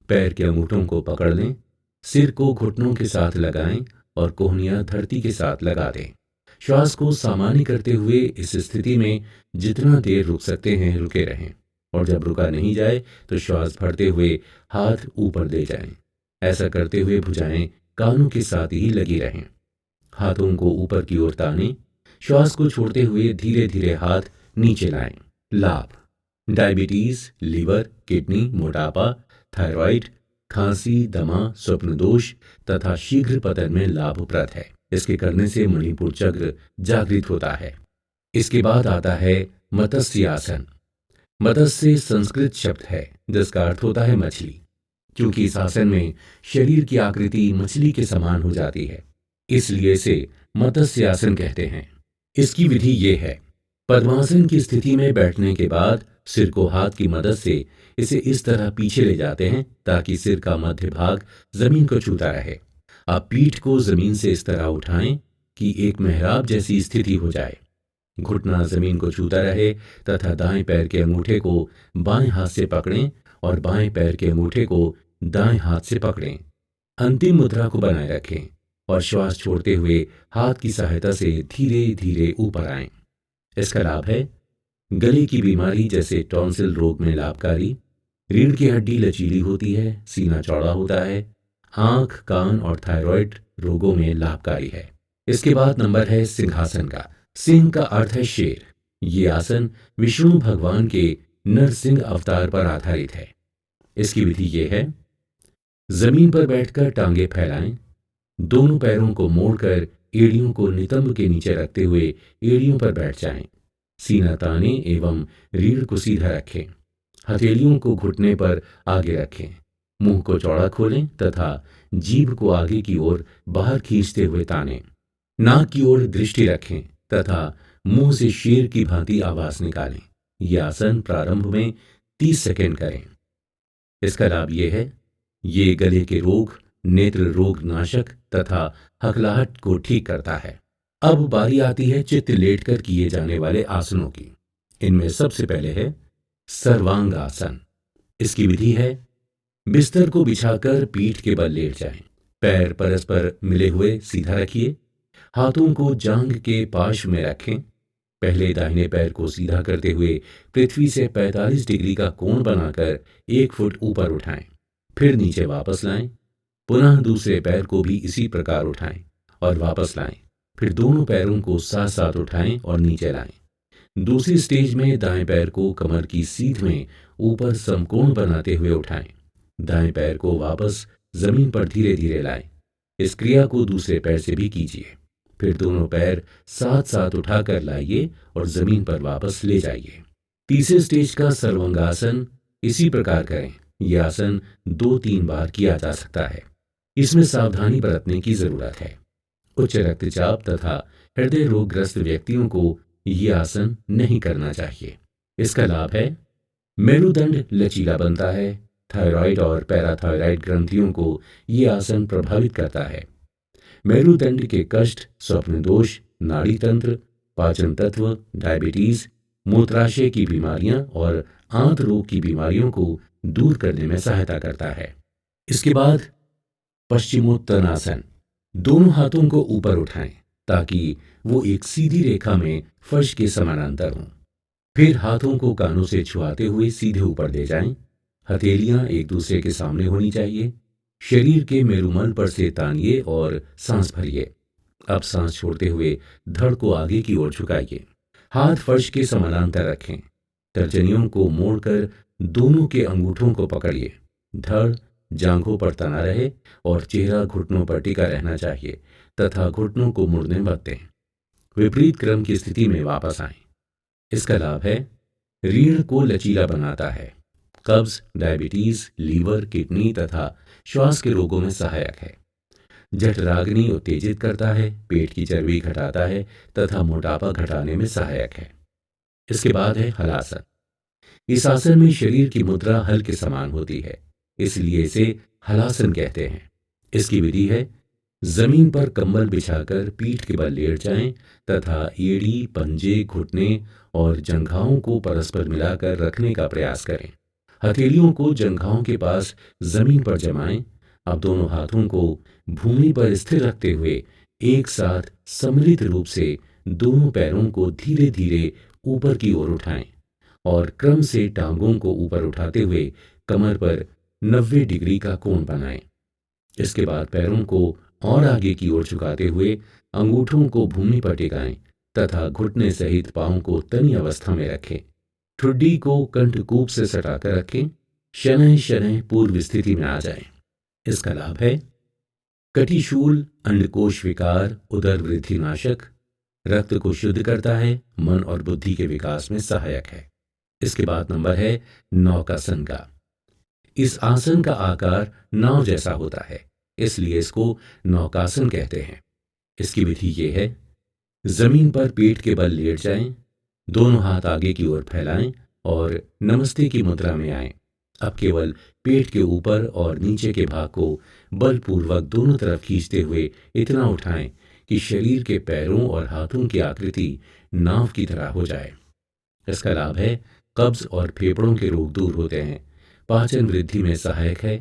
पैर के अंगूठों को पकड़ लें, सिर को घुटनों के साथ लगाएं और कोहनियां धरती के साथ लगा दें। श्वास को सामान्य करते हुए इस स्थिति में जितना देर रुक सकते हैं रुके रहें और जब रुका नहीं जाए तो श्वास भरते हुए हाथ ऊपर ले जाएं। ऐसा करते हुए भुजाएं कानों के साथ ही लगी रहें। हाथों को ऊपर की ओर तानें। श्वास को छोड़ते हुए धीरे धीरे हाथ नीचे लाएं। लाभ: डायबिटीज, लीवर, किडनी, मोटापा, थायराइड, खांसी, दमा, स्वप्न दोष तथा शीघ्र पतन में लाभप्रद है। इसके करने से मणिपुर चक्र जागृत होता है। इसके बाद आता है मत्स्य आसन। मत्स्य संस्कृत शब्द है जिसका अर्थ होता है मछली। क्योंकि इस आसन में शरीर की आकृति मछली के समान हो जाती है, इसलिए इसे मत्स्य आसन कहते हैं। इसकी विधि ये है, पद्मासन की स्थिति में बैठने के बाद सिर को हाथ की मदद से इसे इस तरह पीछे ले जाते हैं ताकि सिर का मध्य भाग जमीन को छूता रहे। आप पीठ को जमीन से इस तरह उठाएं कि एक मेहराब जैसी स्थिति हो जाए। घुटना जमीन को छूता रहे तथा दाएं पैर के अंगूठे को बाएं हाथ से पकड़ें और बाएं पैर के अंगूठे को दाएं हाथ से पकड़ें। अंतिम मुद्रा को बनाए रखें और श्वास छोड़ते हुए हाथ की सहायता से धीरे धीरे ऊपर आएं। इसका लाभ है गले की बीमारी जैसे टॉन्सिल रोग में लाभकारी, रीढ़ की हड्डी लचीली होती है, सीना चौड़ा होता है, आंख, कान और थायराइड रोगों में लाभकारी है। इसके बाद नंबर है सिंहासन का। सिंह का अर्थ है शेर। ये आसन विष्णु भगवान के नरसिंह अवतार पर आधारित है। इसकी विधि ये है, जमीन पर बैठकर टांगे फैलाएं, दोनों पैरों को मोड़कर एड़ियों को नितंब के नीचे रखते हुए एड़ियों पर बैठ जाएं। सीना ताने एवं रीढ़ को सीधा रखें। हथेलियों को घुटने पर आगे रखें। मुंह को चौड़ा खोलें तथा जीभ को आगे की ओर बाहर खींचते हुए तानें। नाक की ओर दृष्टि रखें तथा मुंह से शेर की भांति आवाज निकालें। यह आसन प्रारंभ में 30 सेकंड करें। इसका लाभ यह है, ये गले के रोग, नेत्र रोग नाशक तथा हकलाहट को ठीक करता है। अब बारी आती है चित्त लेटकर किए जाने वाले आसनों की। इनमें सबसे पहले है सर्वांग आसन। इसकी विधि है, बिस्तर को बिछाकर पीठ के बल लेट जाएं। पैर परस्पर मिले हुए सीधा रखिए। हाथों को जांघ के पाश में रखें। पहले दाहिने पैर को सीधा करते हुए पृथ्वी से 45 डिग्री का कोण बनाकर 1 फुट ऊपर उठाएं। फिर नीचे वापस लाएं। पुनः दूसरे पैर को भी इसी प्रकार उठाएं और वापस लाएं। फिर दोनों पैरों को साथ साथ उठाएं और नीचे लाएं। दूसरी स्टेज में दाएं पैर को कमर की सीध में ऊपर समकोण बनाते हुए उठाएं। दाएं पैर को वापस जमीन पर धीरे धीरे लाएं। इस क्रिया को दूसरे पैर से भी कीजिए। फिर दोनों पैर साथ साथ उठाकर लाइए और जमीन पर वापस ले जाइए। तीसरे स्टेज का सर्वांगासन इसी प्रकार करें। यह आसन 2-3 बार किया जा सकता है। इसमें सावधानी बरतने की जरूरत है। उच्च रक्तचाप तथा हृदय रोगग्रस्त व्यक्तियों को यह आसन नहीं करना चाहिए। इसका लाभ है, मेरुदंड लचीला बनता है। थायराइड और पैराथायराइड ग्रंथियों को यह आसन प्रभावित करता है। मेरुदंड के कष्ट, स्वप्न दोष, नाड़ी तंत्र, पाचन तत्व, डायबिटीज, मूत्राशय की बीमारियां और आंत रोग की बीमारियों को दूर करने में सहायता करता है। इसके बाद पश्चिमोत्तानासन। दोनों हाथों को ऊपर उठाएं ताकि वो एक सीधी रेखा में फर्श के समानांतर हों। फिर हाथों को कानों से छुआते हुए सीधे ऊपर ले जाएं। हथेलियां एक दूसरे के सामने होनी चाहिए। शरीर के मेरुमल पर से तानिए और सांस भरिए। अब सांस छोड़ते हुए धड़ को आगे की ओर झुकाइए। हाथ फर्श के समानांतर रखें। तर्जनियों को मोड़कर दोनों के अंगूठों को पकड़िए। धड़ जांघों पर तना रहे और चेहरा घुटनों पर टिका रहना चाहिए तथा घुटनों को मुड़ने मत दें। विपरीत क्रम की स्थिति में वापस आएं। इसका लाभ है रीढ़ को लचीला बनाता है, कब्ज, डायबिटीज, लीवर, किडनी तथा श्वास के रोगों में सहायक है। जठराग्नि उत्तेजित करता है, पेट की चर्बी घटाता है तथा मोटापा घटाने में सहायक है। इसके बाद है हलासन। इस आसन में शरीर की मुद्रा हल के समान होती है, इसलिए इसे हलासन कहते हैं। इसकी विधि है जमीन पर कंबल बिछाकर पीठ के बल लेट जाएं तथा एड़ी, पंजे, घुटने और जंघाओं को परस्पर मिलाकर रखने का प्रयास करें। हथेलियों को जंघाओं के पास जमीन पर जमाएं। अब दोनों हाथों को भूमि पर स्थिर रखते हुए एक साथ सम्मिलित रूप से दोनों पैरों को धीरे धीरे ऊपर की ओर उठाएं और क्रम से टांगों को ऊपर उठाते हुए कमर पर 90 डिग्री का कोण बनाएं। इसके बाद पैरों को और आगे की ओर झुकाते हुए अंगूठों को भूमि पर टिकाएं तथा घुटने सहित पांव को तनी अवस्था में रखें। ठुड्डी को कंठकूप से सटाकर रखें। शनैः शनैः पूर्व स्थिति में आ जाएं। इसका लाभ है कटिशूल अंडकोश विकार, उदर वृद्धि नाशक, रक्त को शुद्ध करता है, मन और बुद्धि के विकास में सहायक है। इसके बाद नंबर है नौकासन का। इस आसन का आकार नाव जैसा होता है, इसलिए इसको नौकासन कहते हैं। इसकी विधि ये है जमीन पर पेट के बल लेट जाएं, दोनों हाथ आगे की ओर फैलाएं और नमस्ते की मुद्रा में आएं। अब केवल पेट के ऊपर और नीचे के भाग को बलपूर्वक दोनों तरफ खींचते हुए इतना उठाएं कि शरीर के पैरों और हाथों की आकृति नाव की तरह हो जाए। इसका लाभ है कब्ज और फेफड़ों के रोग दूर होते हैं, पाचन वृद्धि में सहायक है,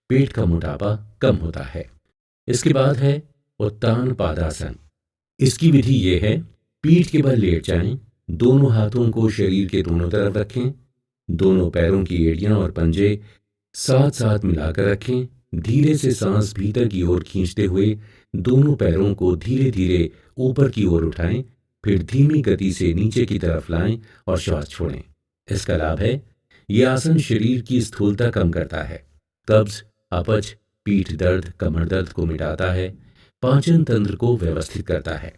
पेट का मोटापा कम होता है। इसके बाद है उत्तान पादासन। इसकी विधि ये है पीठ के बल लेट जाएं, दोनों हाथों को शरीर के दोनों तरफ रखें, दोनों पैरों की एड़ियां और पंजे साथ साथ मिलाकर रखें। धीरे से सांस भीतर की ओर खींचते हुए दोनों पैरों को धीरे धीरे ऊपर की ओर उठाएं, फिर धीमी गति से नीचे की तरफ लाएं और श्वास छोड़ें। इसका लाभ है यह आसन शरीर की स्थूलता कम करता है, कब्ज, अपच, पीठ दर्द, कमर दर्द को मिटाता है, पाचन तंत्र को व्यवस्थित करता है।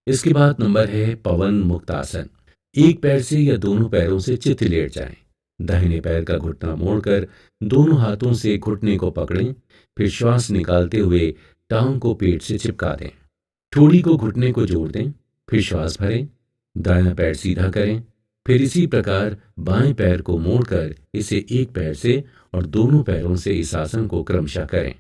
इसके बाद नंबर है पवन मुक्त आसन। एक पैर से या दोनों पैरों से चित्त लेट जाएं। दाहिने पैर का घुटना मोड़कर दोनों हाथों से घुटने को पकड़ें, फिर श्वास निकालते हुए टांग को पेट से चिपका दें। ठोड़ी को घुटने को जोड़ दें, फिर श्वास भरें। दायां पैर सीधा करें, फिर इसी प्रकार बाएं पैर को मोड़कर इसे एक पैर से और दोनों पैरों से इस आसन को क्रमशः करें।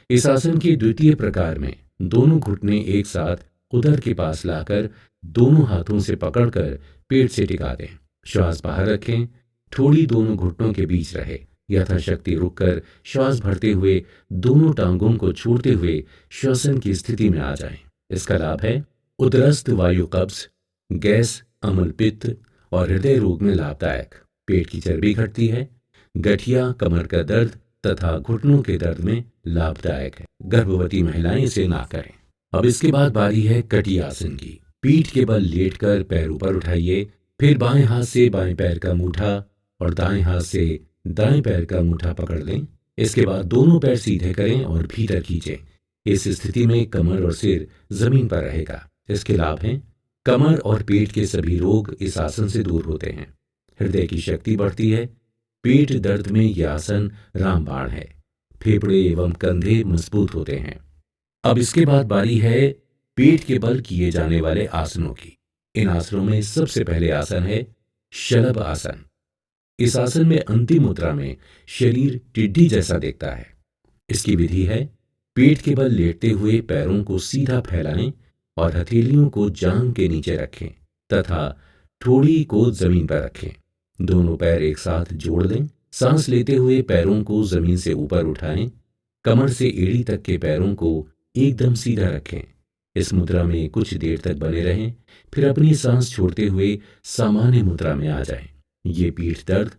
इस आसन के द्वितीय प्रकार में दोनों घुटने एक साथ उदर के पास लाकर दोनों हाथों से पकड़कर पेट से टिका दें। श्वास बाहर रखें, ठोड़ी दोनों घुटनों के बीच रहे। यथाशक्ति रुककर श्वास भरते हुए दोनों टांगों को छोड़ते हुए श्वसन की स्थिति में आ जाएं। इसका लाभ है उदरस्थ वायु, कब्ज, गैस, अम्ल, पित्त और हृदय रोग में लाभदायक। पेट की चर्बी घटती है, गठिया, कमर का दर्द तथा घुटनों के दर्द में लाभदायक है। गर्भवती महिलाएं इसे ना करें। अब इसके बाद बारी है कटी आसन की। पीठ के बल लेटकर पैर ऊपर उठाइए, फिर बाएं हाथ से बाएं पैर का मुट्ठा और दाएं हाथ से दाएं पैर का मुट्ठा पकड़ लें। इसके बाद दोनों पैर सीधे करें और भीतर खींचें। इस स्थिति में कमर और सिर जमीन पर रहेगा। इसके लाभ हैं कमर और पेट के सभी रोग इस आसन से दूर होते हैं, हृदय की शक्ति बढ़ती है, पेट दर्द में यह आसन रामबाण है, फेफड़े एवं कंधे मजबूत होते हैं। अब इसके बाद बारी है पेट के बल किए जाने वाले आसनों की। इन आसनों में सबसे पहले आसन है शलभ आसन। इस आसन में अंतिम मुद्रा में शरीर टिड्डी जैसा दिखता है। इसकी विधि है पेट के बल लेटते हुए पैरों को सीधा फैलाएं और हथेलियों को जांघ के नीचे रखें तथा ठोड़ी को जमीन पर रखें। दोनों पैर एक साथ जोड़ लें। सांस लेते हुए पैरों को जमीन से ऊपर उठाएं। कमर से एड़ी तक के पैरों को एकदम सीधा रखें। इस मुद्रा में कुछ देर तक बने रहें, फिर अपनी सांस छोड़ते हुए सामान्य मुद्रा में आ जाएं। ये पीठ दर्द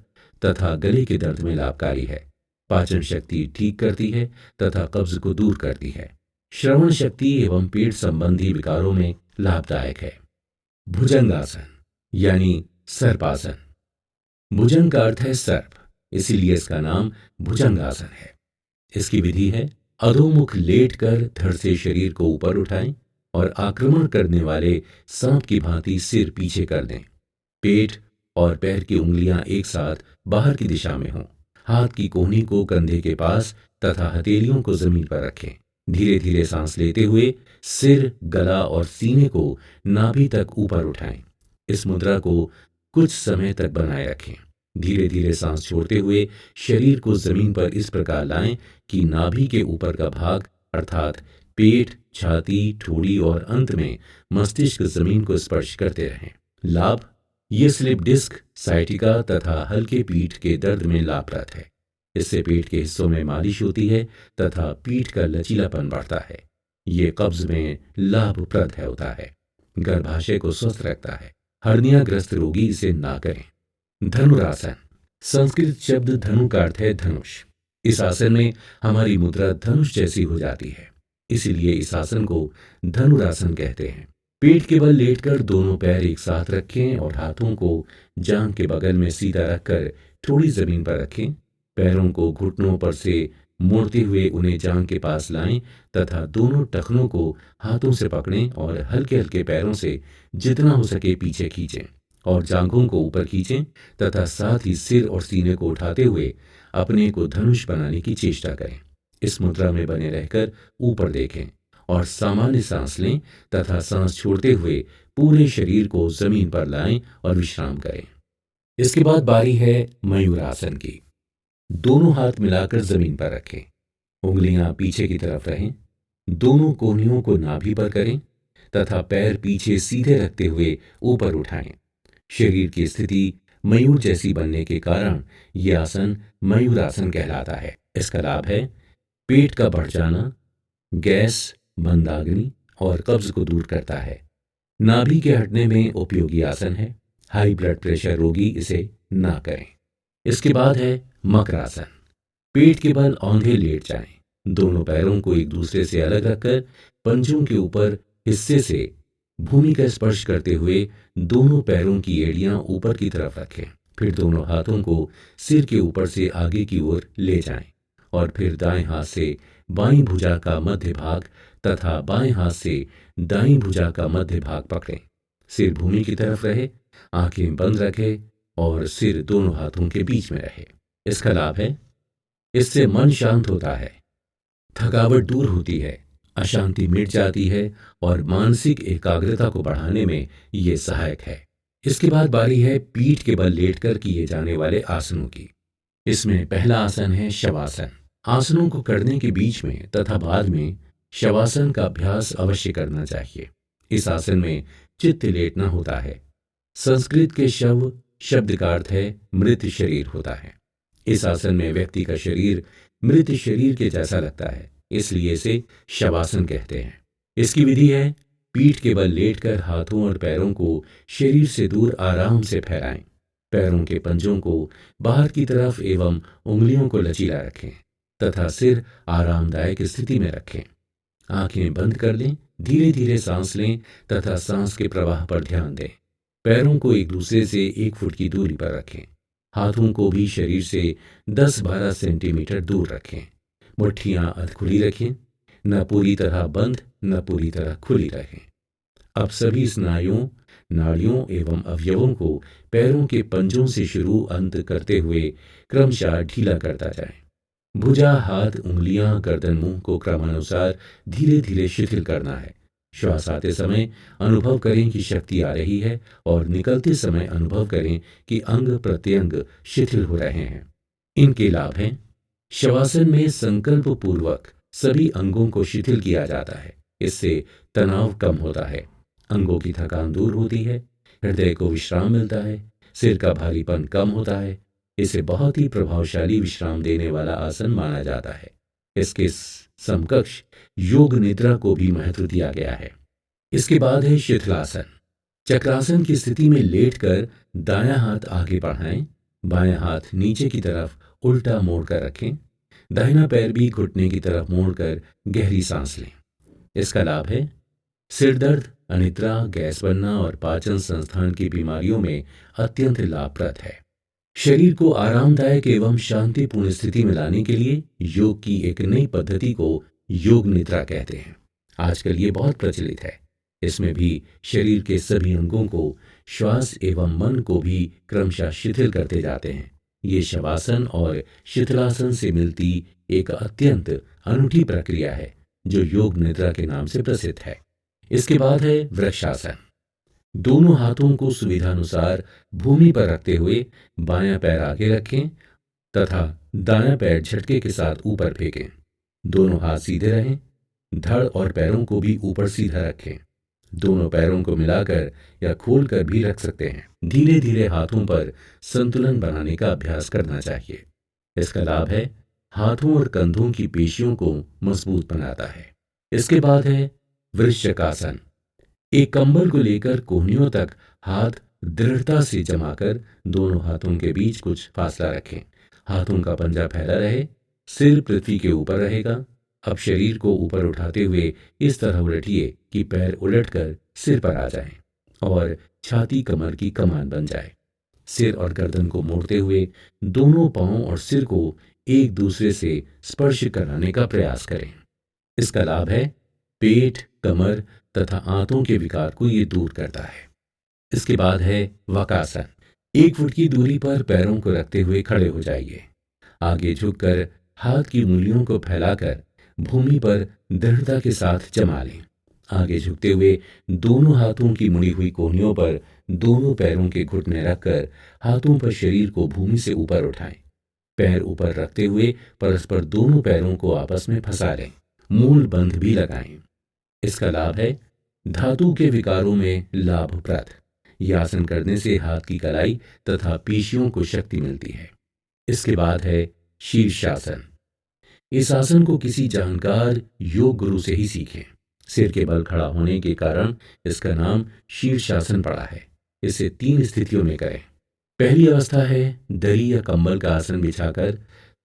तथा गले के दर्द में लाभकारी है, पाचन शक्ति ठीक करती है तथा कब्ज को दूर करती है, श्रवण शक्ति एवं पेट संबंधी विकारों में लाभदायक है। भुजंगासन यानी सर्पासन। भुजंग का अर्थ है सर्प, इसीलिए इसका नाम भुजंगासन है। इसकी विधि है, अधोमुख लेटकर धड़ से शरीर को ऊपर उठाएं और आक्रमण करने वाले सांप की भांति सिर पीछे कर दें। पेट और पैर की उंगलियां एक साथ बाहर की दिशा में हों। हाथ की कोहनी को कंधे के पास तथा हथेलियों को जमीन पर रखें। धीरे धीरे सांस लेते हुए सिर, गला और सीने को नाभि तक ऊपर उठाएं। इस मुद्रा को कुछ समय तक बनाए रखें। धीरे धीरे सांस छोड़ते हुए शरीर को जमीन पर इस प्रकार लाएं कि नाभि के ऊपर का भाग अर्थात पेट, छाती, ठोड़ी और अंत में मस्तिष्क जमीन को स्पर्श करते रहें। लाभ, ये स्लिप डिस्क, साइटिका तथा हल्के पीठ के दर्द में लाभप्रद है। इससे पेट के हिस्सों में मालिश होती है तथा पीठ का लचीलापन बढ़ता है। ये कब्ज में लाभप्रद होता है, गर्भाशय को स्वस्थ रखता है। हर्नियाग्रस्त रोगी इसे ना करें। धनुरासन। संस्कृत शब्द धनु का अर्थ है धनुष। इस आसन में हमारी मुद्रा धनुष जैसी हो जाती है, इसीलिए इस आसन को धनुरासन कहते हैं। पेट के बल लेटकर दोनों पैर एक साथ रखें और हाथों को जांघ के बगल में सीधा रखकर थोड़ी जमीन पर रखें। पैरों को घुटनों पर से मोड़ते हुए उन्हें जांघ के पास लाएं तथा दोनों टखनों को हाथों से पकड़ें और हल्के हल्के पैरों से जितना हो सके पीछे खींचें और जांघों को ऊपर खींचें तथा साथ ही सिर और सीने को उठाते हुए अपने को धनुष बनाने की चेष्टा करें। इस मुद्रा में बने रहकर ऊपर देखें और सामान्य सांस लें तथा सांस छोड़ते हुए पूरे शरीर को जमीन पर लाएं और विश्राम करें। इसके बाद बारी है मयूरासन की। दोनों हाथ मिलाकर जमीन पर रखें, उंगलियां पीछे की तरफ रहें, दोनों कोहनियों को नाभि पर करें तथा पैर पीछे सीधे रखते हुए ऊपर उठाएं। शरीर की स्थिति मयूर जैसी बनने के कारण यह आसन मयूरासन कहलाता है। इसका लाभ है, पेट का बढ़ जाना, गैस, मंदाग्नि और कब्ज को दूर करता है। नाभि के हटने में उपयोगी आसन है। हाई ब्लड प्रेशर रोगी इसे ना करें। इसके बाद है मकरासन। पेट के बल औंधे लेट जाएं। दोनों पैरों को एक दूसरे से अलग रखकर पंजों के ऊपर हिस्से से भूमि का स्पर्श करते हुए दोनों पैरों की एड़ियां ऊपर की तरफ रखें। फिर दोनों हाथों को सिर के ऊपर से आगे की ओर ले जाएं और फिर दाएं हाथ से बाईं भुजा का मध्य भाग तथा बाएं हाथ से दाईं भुजा का मध्य भाग पकड़ें। सिर भूमि की तरफ रहे, आंखें बंद रखें और सिर दोनों हाथों के बीच में रहे। इसका लाभ है, इससे मन शांत होता है, थकावट दूर होती है, अशांति मिट जाती है और मानसिक एकाग्रता को बढ़ाने में ये सहायक है। इसके बाद बारी है पीठ के बल लेटकर किए जाने वाले आसनों की। इसमें पहला आसन है शवासन। आसनों को करने के बीच में तथा बाद में शवासन का अभ्यास अवश्य करना चाहिए। इस आसन में चित्त लेटना होता है। संस्कृत के शव शब्द का अर्थ है मृत शरीर होता है। इस आसन में व्यक्ति का शरीर मृत शरीर के जैसा लगता है, इसलिए इसे शवासन कहते हैं। इसकी विधि है, पीठ के बल लेटकर हाथों और पैरों को शरीर से दूर आराम से फैलाएं। पैरों के पंजों को बाहर की तरफ एवं उंगलियों को लचीला रखें तथा सिर आरामदायक स्थिति में रखें। आंखें बंद कर लें, धीरे धीरे सांस लें तथा सांस के प्रवाह पर ध्यान दें। पैरों को एक दूसरे से 1 फुट की दूरी पर रखें। हाथों को भी शरीर से 10-12 सेंटीमीटर दूर रखें। मुट्ठियां अधखुली रखें, न पूरी तरह बंद न पूरी तरह खुली रहें। अब सभी स्नायुओं, नाड़ियों एवं अवयवों को पैरों के पंजों से शुरू अंत करते हुए क्रमशः ढीला करता जाए। भुजा, हाथ, उंगलियां, गर्दन, मुंह को क्रमानुसार धीरे धीरे शिथिल करना है। श्वास आते समय अनुभव करें कि शक्ति आ रही है और निकलते समय अनुभव करें कि अंग प्रत्यंग शिथिल हो रहे हैं। इनके लाभ हैं, शवासन में संकल्प पूर्वक सभी अंगों को शिथिल किया जाता है। इससे तनाव कम होता है, अंगों की थकान दूर होती है, हृदय को विश्राम मिलता है, सिर का भारीपन कम होता है। इसे बहुत ही प्रभावशाली विश्राम देने वाला आसन माना जाता है। इसके समकक्ष योग निद्रा को भी महत्व दिया गया है। इसके बाद है शिथिलासन। चक्रासन की स्थिति में लेटकर दायां हाथ आगे बढ़ाएं, बायां हाथ नीचे की तरफ उल्टा मोड़कर रखें, दाहिना पैर भी घुटने की तरफ मोड़कर गहरी सांस लें। इसका लाभ है सिर दर्द, अनिद्रा, गैस बनना और पाचन संस्थान की बीमारियों में अत्यंत लाभप्रद है। शरीर को आरामदायक एवं शांतिपूर्ण स्थिति में लाने के लिए योग की एक नई पद्धति को योग निद्रा कहते हैं। आजकल ये बहुत प्रचलित है। इसमें भी शरीर के सभी अंगों को, श्वास एवं मन को भी क्रमशः शिथिल करते जाते हैं। ये शवासन और शिथिलासन से मिलती एक अत्यंत अनूठी प्रक्रिया है जो योग निद्रा के नाम से प्रसिद्ध है। इसके बाद है वृक्षासन। दोनों हाथों को सुविधानुसार भूमि पर रखते हुए बायां पैर आगे रखें तथा दायां पैर झटके के साथ ऊपर फेंकें। दोनों हाथ सीधे रहें। धड़ और पैरों को भी ऊपर सीधा रखें। दोनों पैरों को मिलाकर या खोलकर भी रख सकते हैं। धीरे धीरे हाथों पर संतुलन बनाने का अभ्यास करना चाहिए। इसका लाभ है हाथों और कंधों की पेशियों को मजबूत बनाता है। इसके बाद है वृश्चिकासन। एक कंबल को लेकर कोहनियों तक हाथ दृढ़ता से जमाकर दोनों हाथों के बीच कुछ फासला रखें। हाथों का पंजा फैला रहे, सिर पृथ्वी के ऊपर रहेगा। अब शरीर को ऊपर उठाते हुए इस तरह उलटिए कि पैर उलटकर सिर पर आ जाएं और छाती कमर की कमान बन जाए। सिर और गर्दन को मोड़ते हुए दोनों पांवों और सिर को एक दूसरे से स्पर्श कराने का प्रयास करें। इसका लाभ है पेट, कमर तथा आंतों के विकार को ये दूर करता है। इसके बाद है वकासन। 1 फुट की दूरी पर पैरों को रखते हुए खड़े हो जाइए। आगे झुककर हाथ की उंगलियों को फैलाकर भूमि पर दृढ़ता के साथ जमा लें। आगे झुकते हुए दोनों हाथों की मुड़ी हुई कोहनियों पर दोनों पैरों के घुटने रखकर हाथों पर शरीर को भूमि से ऊपर उठाएं। पैर ऊपर रखते हुए परस्पर दोनों पैरों को आपस में फंसा लें। मूल बंध भी लगाएं। इसका लाभ है धातु के विकारों में लाभप्रद। यह आसन करने से हाथ की कलाई तथा पेशियों को शक्ति मिलती है। इसके बाद है शीर्षासन। इस आसन को किसी जानकार योग गुरु से ही सीखें। सिर के बल खड़ा होने के कारण इसका नाम शीर्षासन पड़ा है। इसे 3 स्थितियों में करें। पहली अवस्था है दरी या कंबल का आसन बिछाकर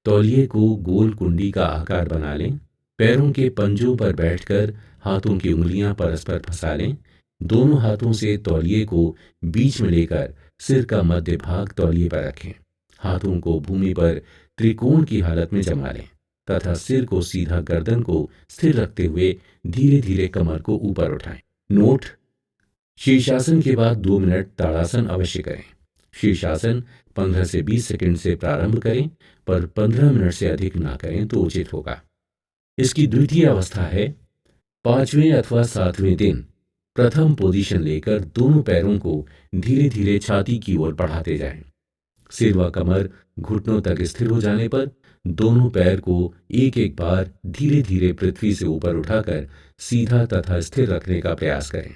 तौलिए को गोल कुंडी का आकार बना लें। पैरों के पंजों पर बैठकर हाथों की उंगलियां परस्पर फंसा लें। दोनों हाथों से तौलिए को बीच में लेकर सिर का मध्य भाग तौलिए पर रखें। हाथों को भूमि पर त्रिकोण की हालत में जमा लें तथा सिर को सीधा गर्दन को स्थिर रखते हुए धीरे धीरे कमर को ऊपर उठाएं। नोट: शीर्षासन के बाद 2 मिनट ताड़ासन अवश्य करें। शीर्षासन 15 से 20 सेकंड से प्रारंभ करें, पर 15 मिनट से अधिक ना करें तो उचित होगा। इसकी द्वितीय अवस्था है 5वें अथवा 7वें दिन प्रथम पोजीशन लेकर दोनों पैरों को धीरे धीरे छाती की ओर बढ़ाते जाएं। सिर व कमर घुटनों तक स्थिर हो जाने पर दोनों पैर को एक एक बार धीरे धीरे पृथ्वी से ऊपर उठाकर सीधा तथा स्थिर रखने का प्रयास करें।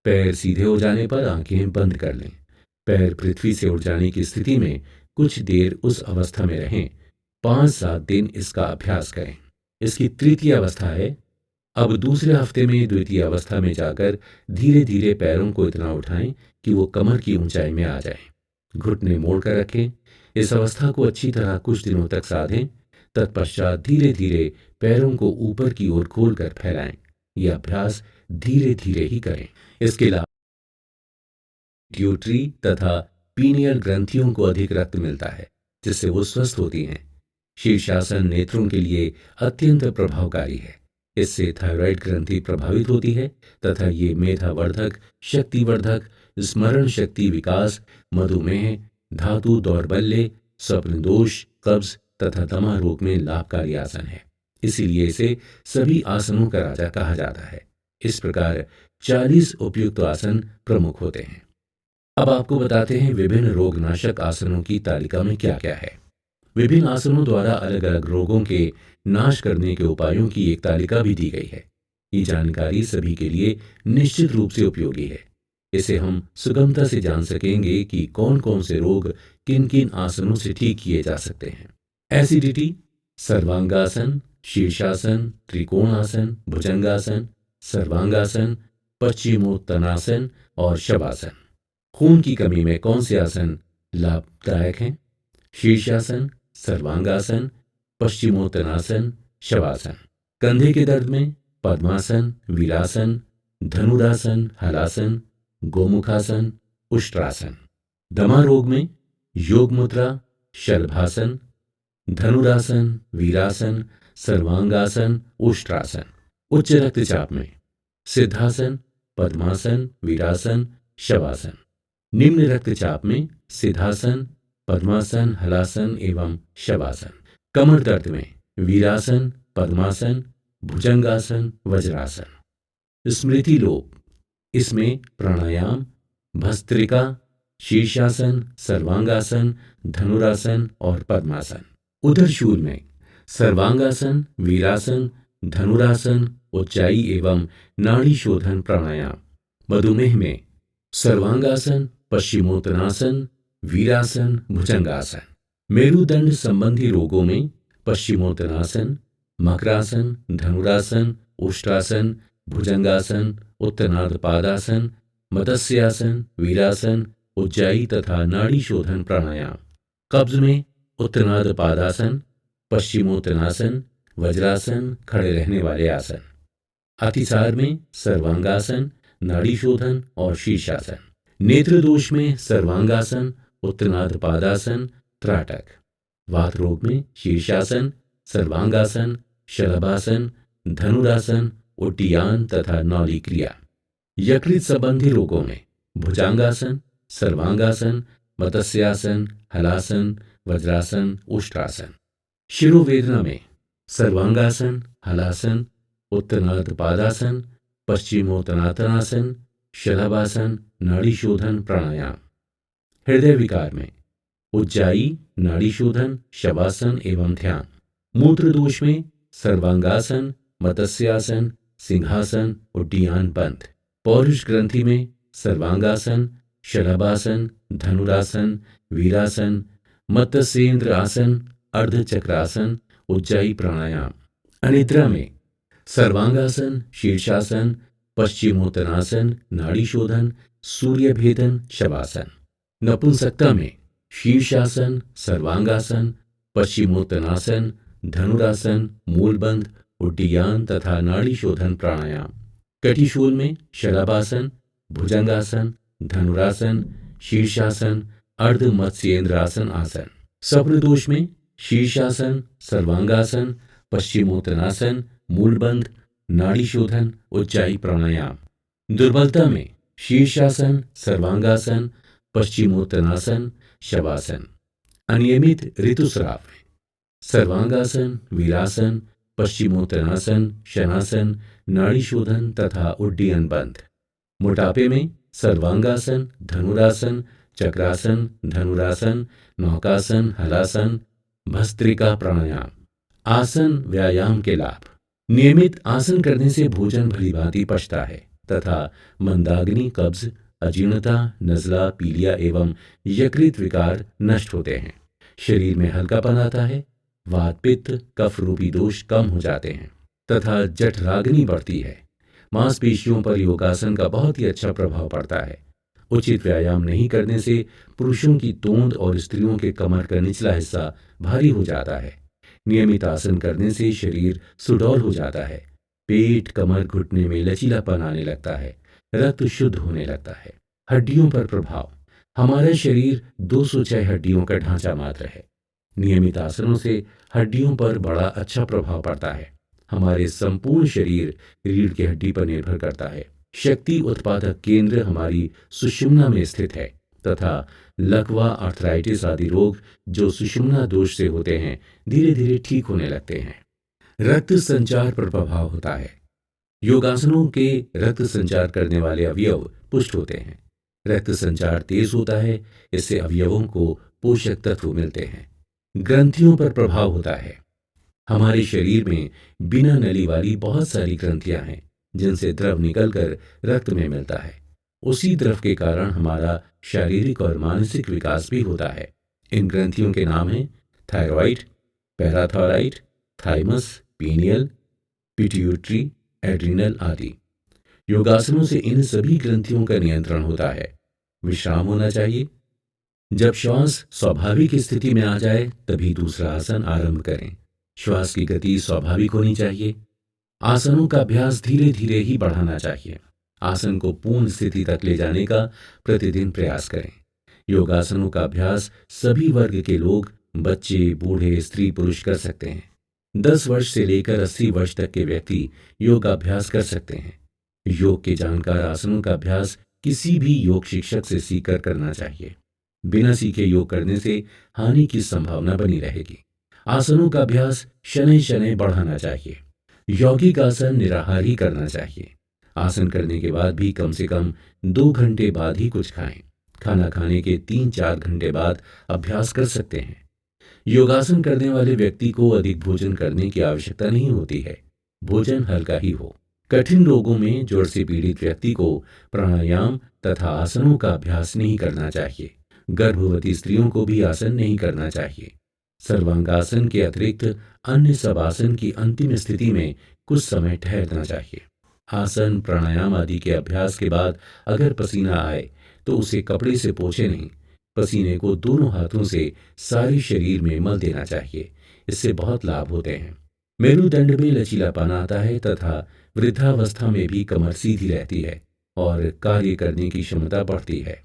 पैर सीधे हो जाने पर आंखें बंद कर लें। पैर पृथ्वी से उठ जाने की स्थिति में कुछ देर उस अवस्था में रहें। 5-7 दिन इसका अभ्यास करें। इसकी तृतीय अवस्था है अब दूसरे हफ्ते में द्वितीय अवस्था में जाकर धीरे धीरे पैरों को इतना उठाएं कि वो कमर की ऊंचाई में आ जाएं। घुटने मोड़कर रखें। इस अवस्था को अच्छी तरह कुछ दिनों तक साधें। तत्पश्चात धीरे धीरे पैरों को ऊपर की ओर खोलकर फैलाएं। यह अभ्यास धीरे धीरे ही करें। इसके अलावा ट्यूटरी तथा पीनियल ग्रंथियों को अधिक रक्त मिलता है, जिससे वो स्वस्थ होती हैं। शीर्षासन नेत्रों के लिए अत्यंत प्रभावकारी है। इससे थायराइड ग्रंथि प्रभावित होती है तथा ये मेधावर्धक, शक्तिवर्धक, स्मरण शक्ति विकास, मधुमेह, धातु दौर्बल्य, स्वप्न दोष, कब्ज तथा दमा रोग में लाभकारी आसन है। इसीलिए इसे सभी आसनों का राजा कहा जाता है। इस प्रकार 40 उपयुक्त आसन प्रमुख होते हैं। अब आपको बताते हैं विभिन्न रोगनाशक आसनों की तालिका में क्या क्या है। विभिन्न आसनों द्वारा अलग अलग रोगों के नाश करने के उपायों की एक तालिका भी दी गई है। ये जानकारी सभी के लिए निश्चित रूप से उपयोगी है। इसे हम सुगमता से जान सकेंगे कि कौन कौन से रोग किन किन आसनों से ठीक किए जा सकते हैं। एसिडिटी, सर्वांगासन, शीर्षासन, त्रिकोणासन, भुजंगासन, सर्वांगासन, पश्चिमोत्तानासन और शवासन। खून की कमी में कौन से आसन लाभदायक हैं? शीर्षासन, सर्वांगासन, पश्चिमोत्तानासन, शवासन। कंधे के दर्द में पद्मासन, वीरासन, धनुरासन, हलासन, गोमुखासन, उष्ट्रासन। दमा रोग में योग मुद्रा, शलभासन, धनुरासन, वीरासन, सर्वांगासन, उष्ट्रासन। उच्च रक्तचाप में सिद्धासन, पद्मासन, वीरासन, शवासन। निम्न रक्तचाप में सिद्धासन, पद्मासन, हलासन एवं शवासन। कमर दर्द में वीरासन, पद्मासन, भुजंगासन, वज्रासन। स्मृति लोप, इसमें प्राणायाम, भस्त्रिका, शीर्षासन, सर्वांगासन, धनुरासन और पद्मासन। उदर शूल में सर्वांगासन, वीरासन, धनुरासन, उच्चाई एवं नाड़ी शोधन प्राणायाम। मधुमेह में सर्वांगासन, पश्चिमोत्तानासन, वीरासन, भुजंगासन। मेरुदंड संबंधी रोगों में पश्चिमोत्तानासन, मकरासन, धनुरासन, उष्ट्रासन, भुजंगासन, उत्तनादपादासन, मत्स्यासन, वीरासन, उज्जाई तथा नाड़ी शोधन प्राणायाम। कब्ज में उत्तनादपादासन, पश्चिमोत्तानासन, वज्रासन, खड़े रहने वाले आसन। अतिसार में सर्वांगासन, नाड़ी शोधन और शीर्षासन। नेत्र दोष में सर्वांगासन, उत्तनादपादासन, त्राटक। वात रोग में शीर्षासन, सर्वांगासन, शलभासन, धनुरासन, उड्डीयान तथा नौली क्रिया। यकृत संबंधी रोगों में भुजंगासन, सर्वांगासन, मत्स्यासन, हलासन, वज्रासन, उष्ट्रासन। शिरोवेदना में सर्वांगासन, हलासन, उत्तनादपादासन, पश्चिमोत्तानासन, शलभासन, नाड़ी शोधन प्राणायाम। हृदय विकार में उज्जाई, नाड़ी शोधन, शवासन एवं ध्यान। मूत्र दोष में सर्वांगासन, मत्स्यासन, सिंहासन, उड्डीयान बंद। पौरुष ग्रंथि में सर्वांगासन, शलभासन, धनुरासन, वीरासन, मत्स्येंद्र आसन, अर्धचक्रासन, उज्जाई प्राणायाम। अनिद्रा में सर्वांगासन, शीर्षासन, पश्चिमोत्तानासन, नाड़ी शोधन, सूर्यभेदन, शवासन। नपुंसकता में शीर्षासन, सर्वांगासन, पश्चिमोत्तानासन, धनुरासन, मूलबंध, उड्डीयान तथा नाड़ी शोधन प्राणायाम। कटिशूल में शलभासन, भुजंगासन, धनुरासन, शीर्षासन, अर्ध मत्स्येंद्रासन आसन। सप्तदोष में शीर्षासन, सर्वांगासन, पश्चिमोत्तानासन, मूलबंध, नाड़ी शोधन, उज्जाई प्राणायाम। दुर्बलता में शीर्षासन, सर्वांगासन, पश्चिमोत्तानासन, शवासन। अनियमित ऋतुस्राव में सर्वांगासन, वीरासन, पश्चिमोत्तानासन, शनासन, नाड़ी शोधन तथा उड्डीयन बंध। मोटापे में सर्वांगासन, धनुरासन, चक्रासन, धनुरासन, नौकासन, हलासन, भस्त्रिका प्राणायाम। आसन व्यायाम के लाभ। नियमित आसन करने से भोजन भलीभांति पचता है तथा मंदाग्नि, कब्ज, अजीर्णता, नज़ला, पीलिया एवं यकृत विकार नष्ट होते हैं। शरीर में हल्कापन आता है, वात पित्त कफ रूपी दोष कम हो जाते हैं तथा जठराग्नि बढ़ती है। मांसपेशियों पर योगासन का बहुत ही अच्छा प्रभाव पड़ता है। उचित व्यायाम नहीं करने से पुरुषों की तोंद और स्त्रियों के कमर का निचला हिस्सा भारी हो जाता है। नियमित आसन करने से शरीर सुडौल हो जाता है। पेट, कमर, घुटने में लचीलापन आने लगता है। रक्त शुद्ध होने लगता है। हड्डियों पर प्रभाव। हमारा शरीर 206 हड्डियों का ढांचा मात्र है। नियमित आसनों से हड्डियों पर बड़ा अच्छा प्रभाव पड़ता है। हमारे संपूर्ण शरीर रीढ़ की हड्डी पर निर्भर करता है। शक्ति उत्पादक केंद्र हमारी सुषुम्ना में स्थित है तथा लकवा, आर्थराइटिस आदि रोग जो सुषुम्ना दोष से होते हैं धीरे धीरे ठीक होने लगते हैं। रक्त संचार पर प्रभाव होता है। योगासनों के रक्त संचार करने वाले अवयव पुष्ट होते हैं। रक्त संचार तेज होता है, इससे अवयवों को पोषक तत्व मिलते हैं। ग्रंथियों पर प्रभाव होता है। हमारे शरीर में बिना नली वाली बहुत सारी ग्रंथियां हैं जिनसे द्रव निकलकर रक्त में मिलता है। उसी द्रव के कारण हमारा शारीरिक और मानसिक विकास भी होता है। इन ग्रंथियों के नाम हैं thyroid, parathyroid, thymus, pineal, pituitary, adrenal आदि। योगासनों से इन सभी ग्रंथियों का नियंत्रण होता है। विश्राम होना चाहिए। जब श्वास स्वाभाविक स्थिति में आ जाए तभी दूसरा आसन आरंभ करें। श्वास की गति स्वाभाविक होनी चाहिए। आसनों का अभ्यास धीरे धीरे ही बढ़ाना चाहिए। आसन को पूर्ण स्थिति तक ले जाने का प्रतिदिन प्रयास करें। योगासनों का अभ्यास सभी वर्ग के लोग, बच्चे, बूढ़े, स्त्री, पुरुष कर सकते हैं। 10 वर्ष से लेकर 80 वर्ष तक के व्यक्ति योगाभ्यास कर सकते हैं। योग के जानकार आसनों का अभ्यास किसी भी योग शिक्षक से सीखकर करना चाहिए। बिना सीखे योग करने से हानि की संभावना बनी रहेगी। आसनों का अभ्यास शनै शनै बढ़ाना चाहिए। यौगिक आसन निराहार ही करना चाहिए। आसन करने के बाद भी कम से कम 2 घंटे बाद ही कुछ खाएं। खाना खाने के 3-4 घंटे बाद अभ्यास कर सकते हैं। योगासन करने वाले व्यक्ति को अधिक भोजन करने की आवश्यकता नहीं होती है। भोजन हल्का ही हो। कठिन रोगों में जोड़ से पीड़ित व्यक्ति को प्राणायाम तथा आसनों का अभ्यास नहीं करना चाहिए। गर्भवती स्त्रियों को भी आसन नहीं करना चाहिए। सर्वांगासन के अतिरिक्त अन्य सब आसन की अंतिम स्थिति में कुछ समय ठहरना चाहिए। आसन, प्राणायाम आदि के अभ्यास के बाद अगर पसीना आए तो उसे कपड़े से पोंछे नहीं। पसीने को दोनों हाथों से सारे शरीर में मल देना चाहिए। इससे बहुत लाभ होते हैं। मेरुदंड में लचीलापन आता है तथा वृद्धावस्था में भी कमर सीधी रहती है और कार्य करने की क्षमता बढ़ती है।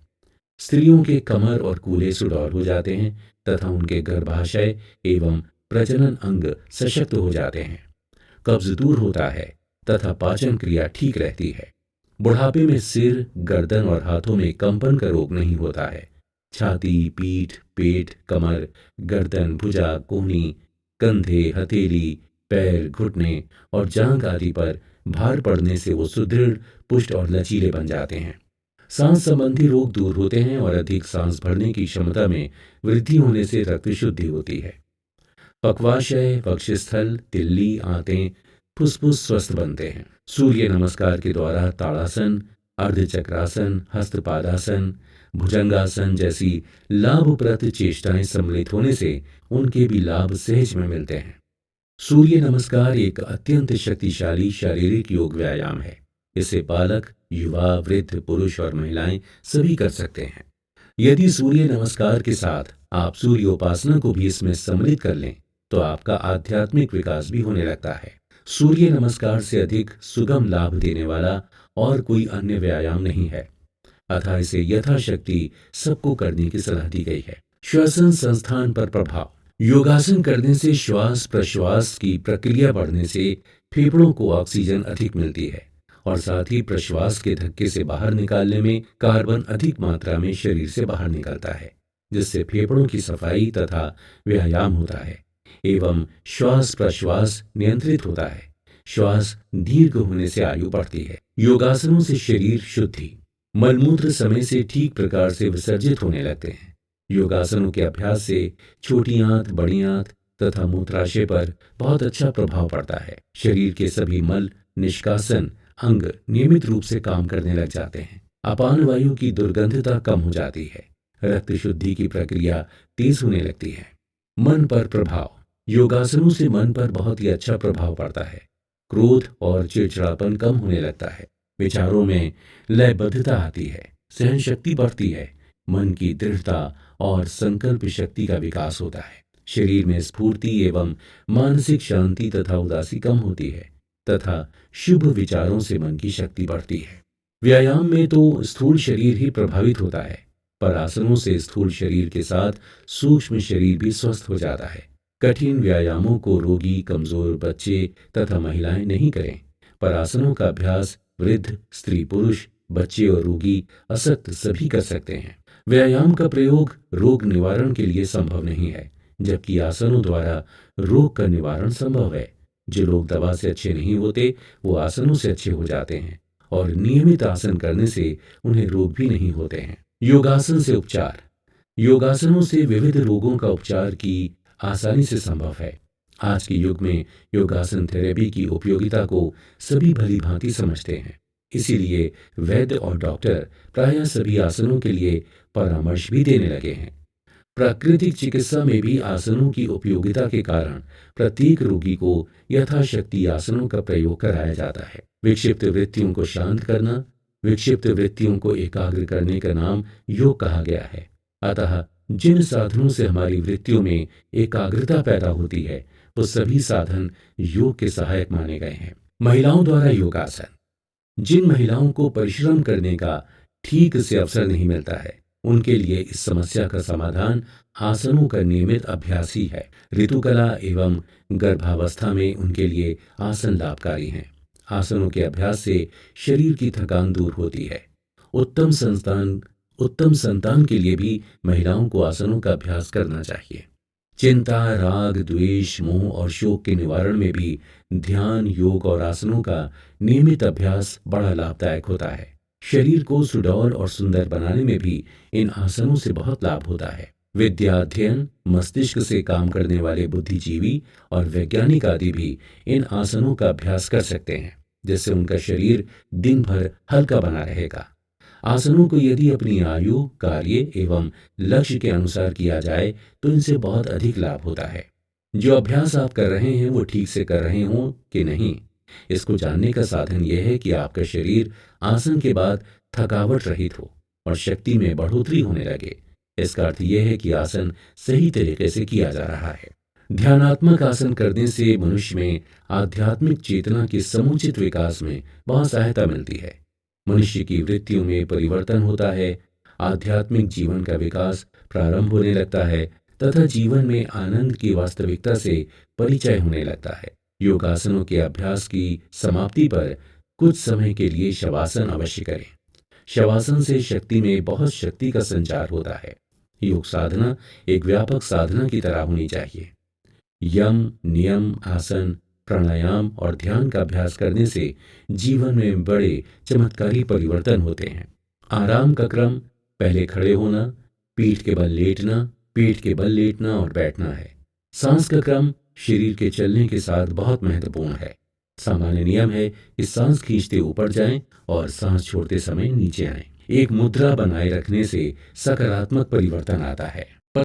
स्त्रियों के कमर और कूल्हे सुडौल हो जाते हैं तथा उनके गर्भाशय एवं प्रजनन अंग सशक्त हो जाते हैं। कब्ज दूर होता है तथा पाचन क्रिया ठीक रहती है। बुढ़ापे में सिर, गर्दन और हाथों में कंपन का रोग नहीं होता है। छाती, पीठ, पेट, कमर, गर्दन, भुजा, कोहनी, कंधे, हथेली, पैर, घुटने और जांघ आदि पर भार पड़ने से वो सुदृढ़, पुष्ट और लचीले बन जाते हैं। सांस संबंधी रोग दूर होते हैं और अधिक सांस भरने की क्षमता में वृद्धि होने से रक्त शुद्धि होती है। पक्वाशय, वक्षस्थल, तिल्ली, आंतें, फुसफुस स्वस्थ बनते हैं। सूर्य नमस्कार के द्वारा ताड़ासन, अर्धचक्रासन, हस्तपादासन, भुजंगासन जैसी लाभप्रद चेष्टाएं सम्मिलित होने से उनके भी लाभ सहज में मिलते हैं। सूर्य नमस्कार एक अत्यंत शक्तिशाली शारीरिक योग व्यायाम है। इसे बालक, युवा, वृद्ध, पुरुष और महिलाएं सभी कर सकते हैं। यदि सूर्य नमस्कार के साथ आप सूर्योपासना को भी इसमें सम्मिलित कर लें तो आपका आध्यात्मिक विकास भी होने लगता है। सूर्य नमस्कार से अधिक सुगम लाभ देने वाला और कोई अन्य व्यायाम नहीं है, अतः इसे यथाशक्ति सबको करने की सलाह दी गई है। श्वसन संस्थान पर प्रभाव। योगासन करने से श्वास प्रश्वास की प्रक्रिया बढ़ने से फेफड़ों को ऑक्सीजन अधिक मिलती है और साथ ही प्रश्वास के धक्के से बाहर निकालने में कार्बन अधिक मात्रा में शरीर से बाहर निकलता है, जिससे फेफड़ों की सफाई तथा व्यायाम होता है एवं श्वास प्रश्वास नियंत्रित होता है। श्वास दीर्घ होने से आयु बढ़ती है। योगासनों से शरीर शुद्धि, मलमूत्र समय से ठीक प्रकार से विसर्जित होने लगते हैं। योगासनों के अभ्यास से छोटी आंत, बड़ी आंत तथा मूत्राशय पर बहुत अच्छा प्रभाव पड़ता है। शरीर के सभी मल निष्कासन अंग नियमित रूप से काम करने लग जाते हैं। अपान वायु की दुर्गंधता कम हो जाती है। रक्त शुद्धि की प्रक्रिया तेज होने लगती है। मन पर प्रभाव। योगासनों से मन पर बहुत ही अच्छा प्रभाव पड़ता है। क्रोध और चिड़चिड़ापन कम होने लगता है। विचारों में लयबद्धता आती है। सहन शक्ति बढ़ती है। मन की दृढ़ता और संकल्प शक्ति का विकास होता है। शरीर में स्फूर्ति एवं मानसिक शांति तथा उदासी कम होती है तथा शुभ विचारों से मन की शक्ति बढ़ती है। व्यायाम में तो स्थूल शरीर ही प्रभावित होता है, पर आसनों से स्थूल शरीर के साथ सूक्ष्म शरीर भी स्वस्थ हो जाता है। कठिन व्यायामों को रोगी, कमजोर, बच्चे तथा महिलाएं नहीं करें, पर आसनों का अभ्यास वृद्ध, स्त्री, पुरुष, बच्चे और रोगी, अशक्त सभी कर सकते हैं। व्यायाम का प्रयोग रोग निवारण के लिए संभव नहीं है, जबकि आसनों द्वारा रोग का निवारण संभव है। जो लोग दवा से अच्छे नहीं होते वो आसनों से अच्छे हो जाते हैं और नियमित आसन करने से उन्हें रोग भी नहीं होते हैं। योगासन से उपचार। योगासनों से विविध रोगों का उपचार की आसानी से संभव है। आज के युग में योगासन थेरेपी की उपयोगिता को सभी भली भांति समझते हैं। इसीलिए वैद्य और डॉक्टर प्रायः सभी आसनों के लिए परामर्श भी देने लगे हैं। प्राकृतिक चिकित्सा में भी आसनों की उपयोगिता के कारण प्रत्येक रोगी को यथाशक्ति आसनों का प्रयोग कराया जाता है। विक्षिप्त वृत्तियों को शांत करना, विक्षिप्त वृत्तियों को एकाग्र करने का नाम योग कहा गया है। अतः जिन साधनों से हमारी वृत्तियों में एकाग्रता पैदा होती है, वो सभी साधन योग के सहायक माने गए हैं। महिलाओं द्वारा योगासन। जिन महिलाओं को परिश्रम करने का ठीक से अवसर नहीं मिलता है, उनके लिए इस समस्या का समाधान आसनों का नियमित अभ्यास ही है। ऋतुकला एवं गर्भावस्था में उनके लिए आसन लाभकारी हैं। आसनों के अभ्यास से शरीर की थकान दूर होती है। उत्तम संतान के लिए भी महिलाओं को आसनों का अभ्यास करना चाहिए। चिंता, राग, द्वेष, मोह और शोक के निवारण में भी ध्यान, योग और आसनों का नियमित अभ्यास बड़ा लाभदायक होता है। शरीर को सुडौल और सुंदर बनाने में भी इन आसनों से बहुत लाभ होता है। विद्या अध्ययन, मस्तिष्क से काम करने वाले बुद्धिजीवी और वैज्ञानिक आदि भी इन आसनों का अभ्यास कर सकते हैं, जिससे उनका शरीर दिन भर हल्का बना रहेगा। आसनों को यदि अपनी आयु, कार्य एवं लक्ष्य के अनुसार किया जाए तो इनसे बहुत अधिक लाभ होता है। जो अभ्यास आप कर रहे हैं वो ठीक से कर रहे हों कि नहीं, इसको जानने का साधन यह है कि आपका शरीर आसन के बाद थकावट रहित हो और शक्ति में बढ़ोतरी होने लगे। इसका अर्थ यह है कि आसन सही तरीके से किया जा रहा है। ध्यानात्मक आसन करने से मनुष्य में आध्यात्मिक चेतना के समुचित विकास में बहुत सहायता मिलती है। मनुष्य की वृत्तियों में परिवर्तन होता है, आध्यात्मिक जीवन का विकास प्रारंभ होने लगता है तथा जीवन में आनंद की वास्तविकता से परिचय होने लगता है। योगासनों के अभ्यास की समाप्ति पर कुछ समय के लिए शवासन अवश्य करें। शवासन से शक्ति में बहुत शक्ति का संचार होता है। योग साधना एक व्यापक साधना की तरह होनी चाहिए। यम, नियम, आसन, प्राणायाम और ध्यान का अभ्यास करने से जीवन में बड़े चमत्कारी परिवर्तन होते हैं। आराम का क्रम पहले खड़े होना, पीठ के बल लेटना और बैठना है। सांस का क्रम शरीर के चलने के साथ बहुत महत्वपूर्ण है। सामान्य नियम है कि सांस खींचते ऊपर जाएं और सांस छोड़ते समय नीचे आएं। एक मुद्रा बनाए रखने से सकारात्मक परिवर्तन आता है।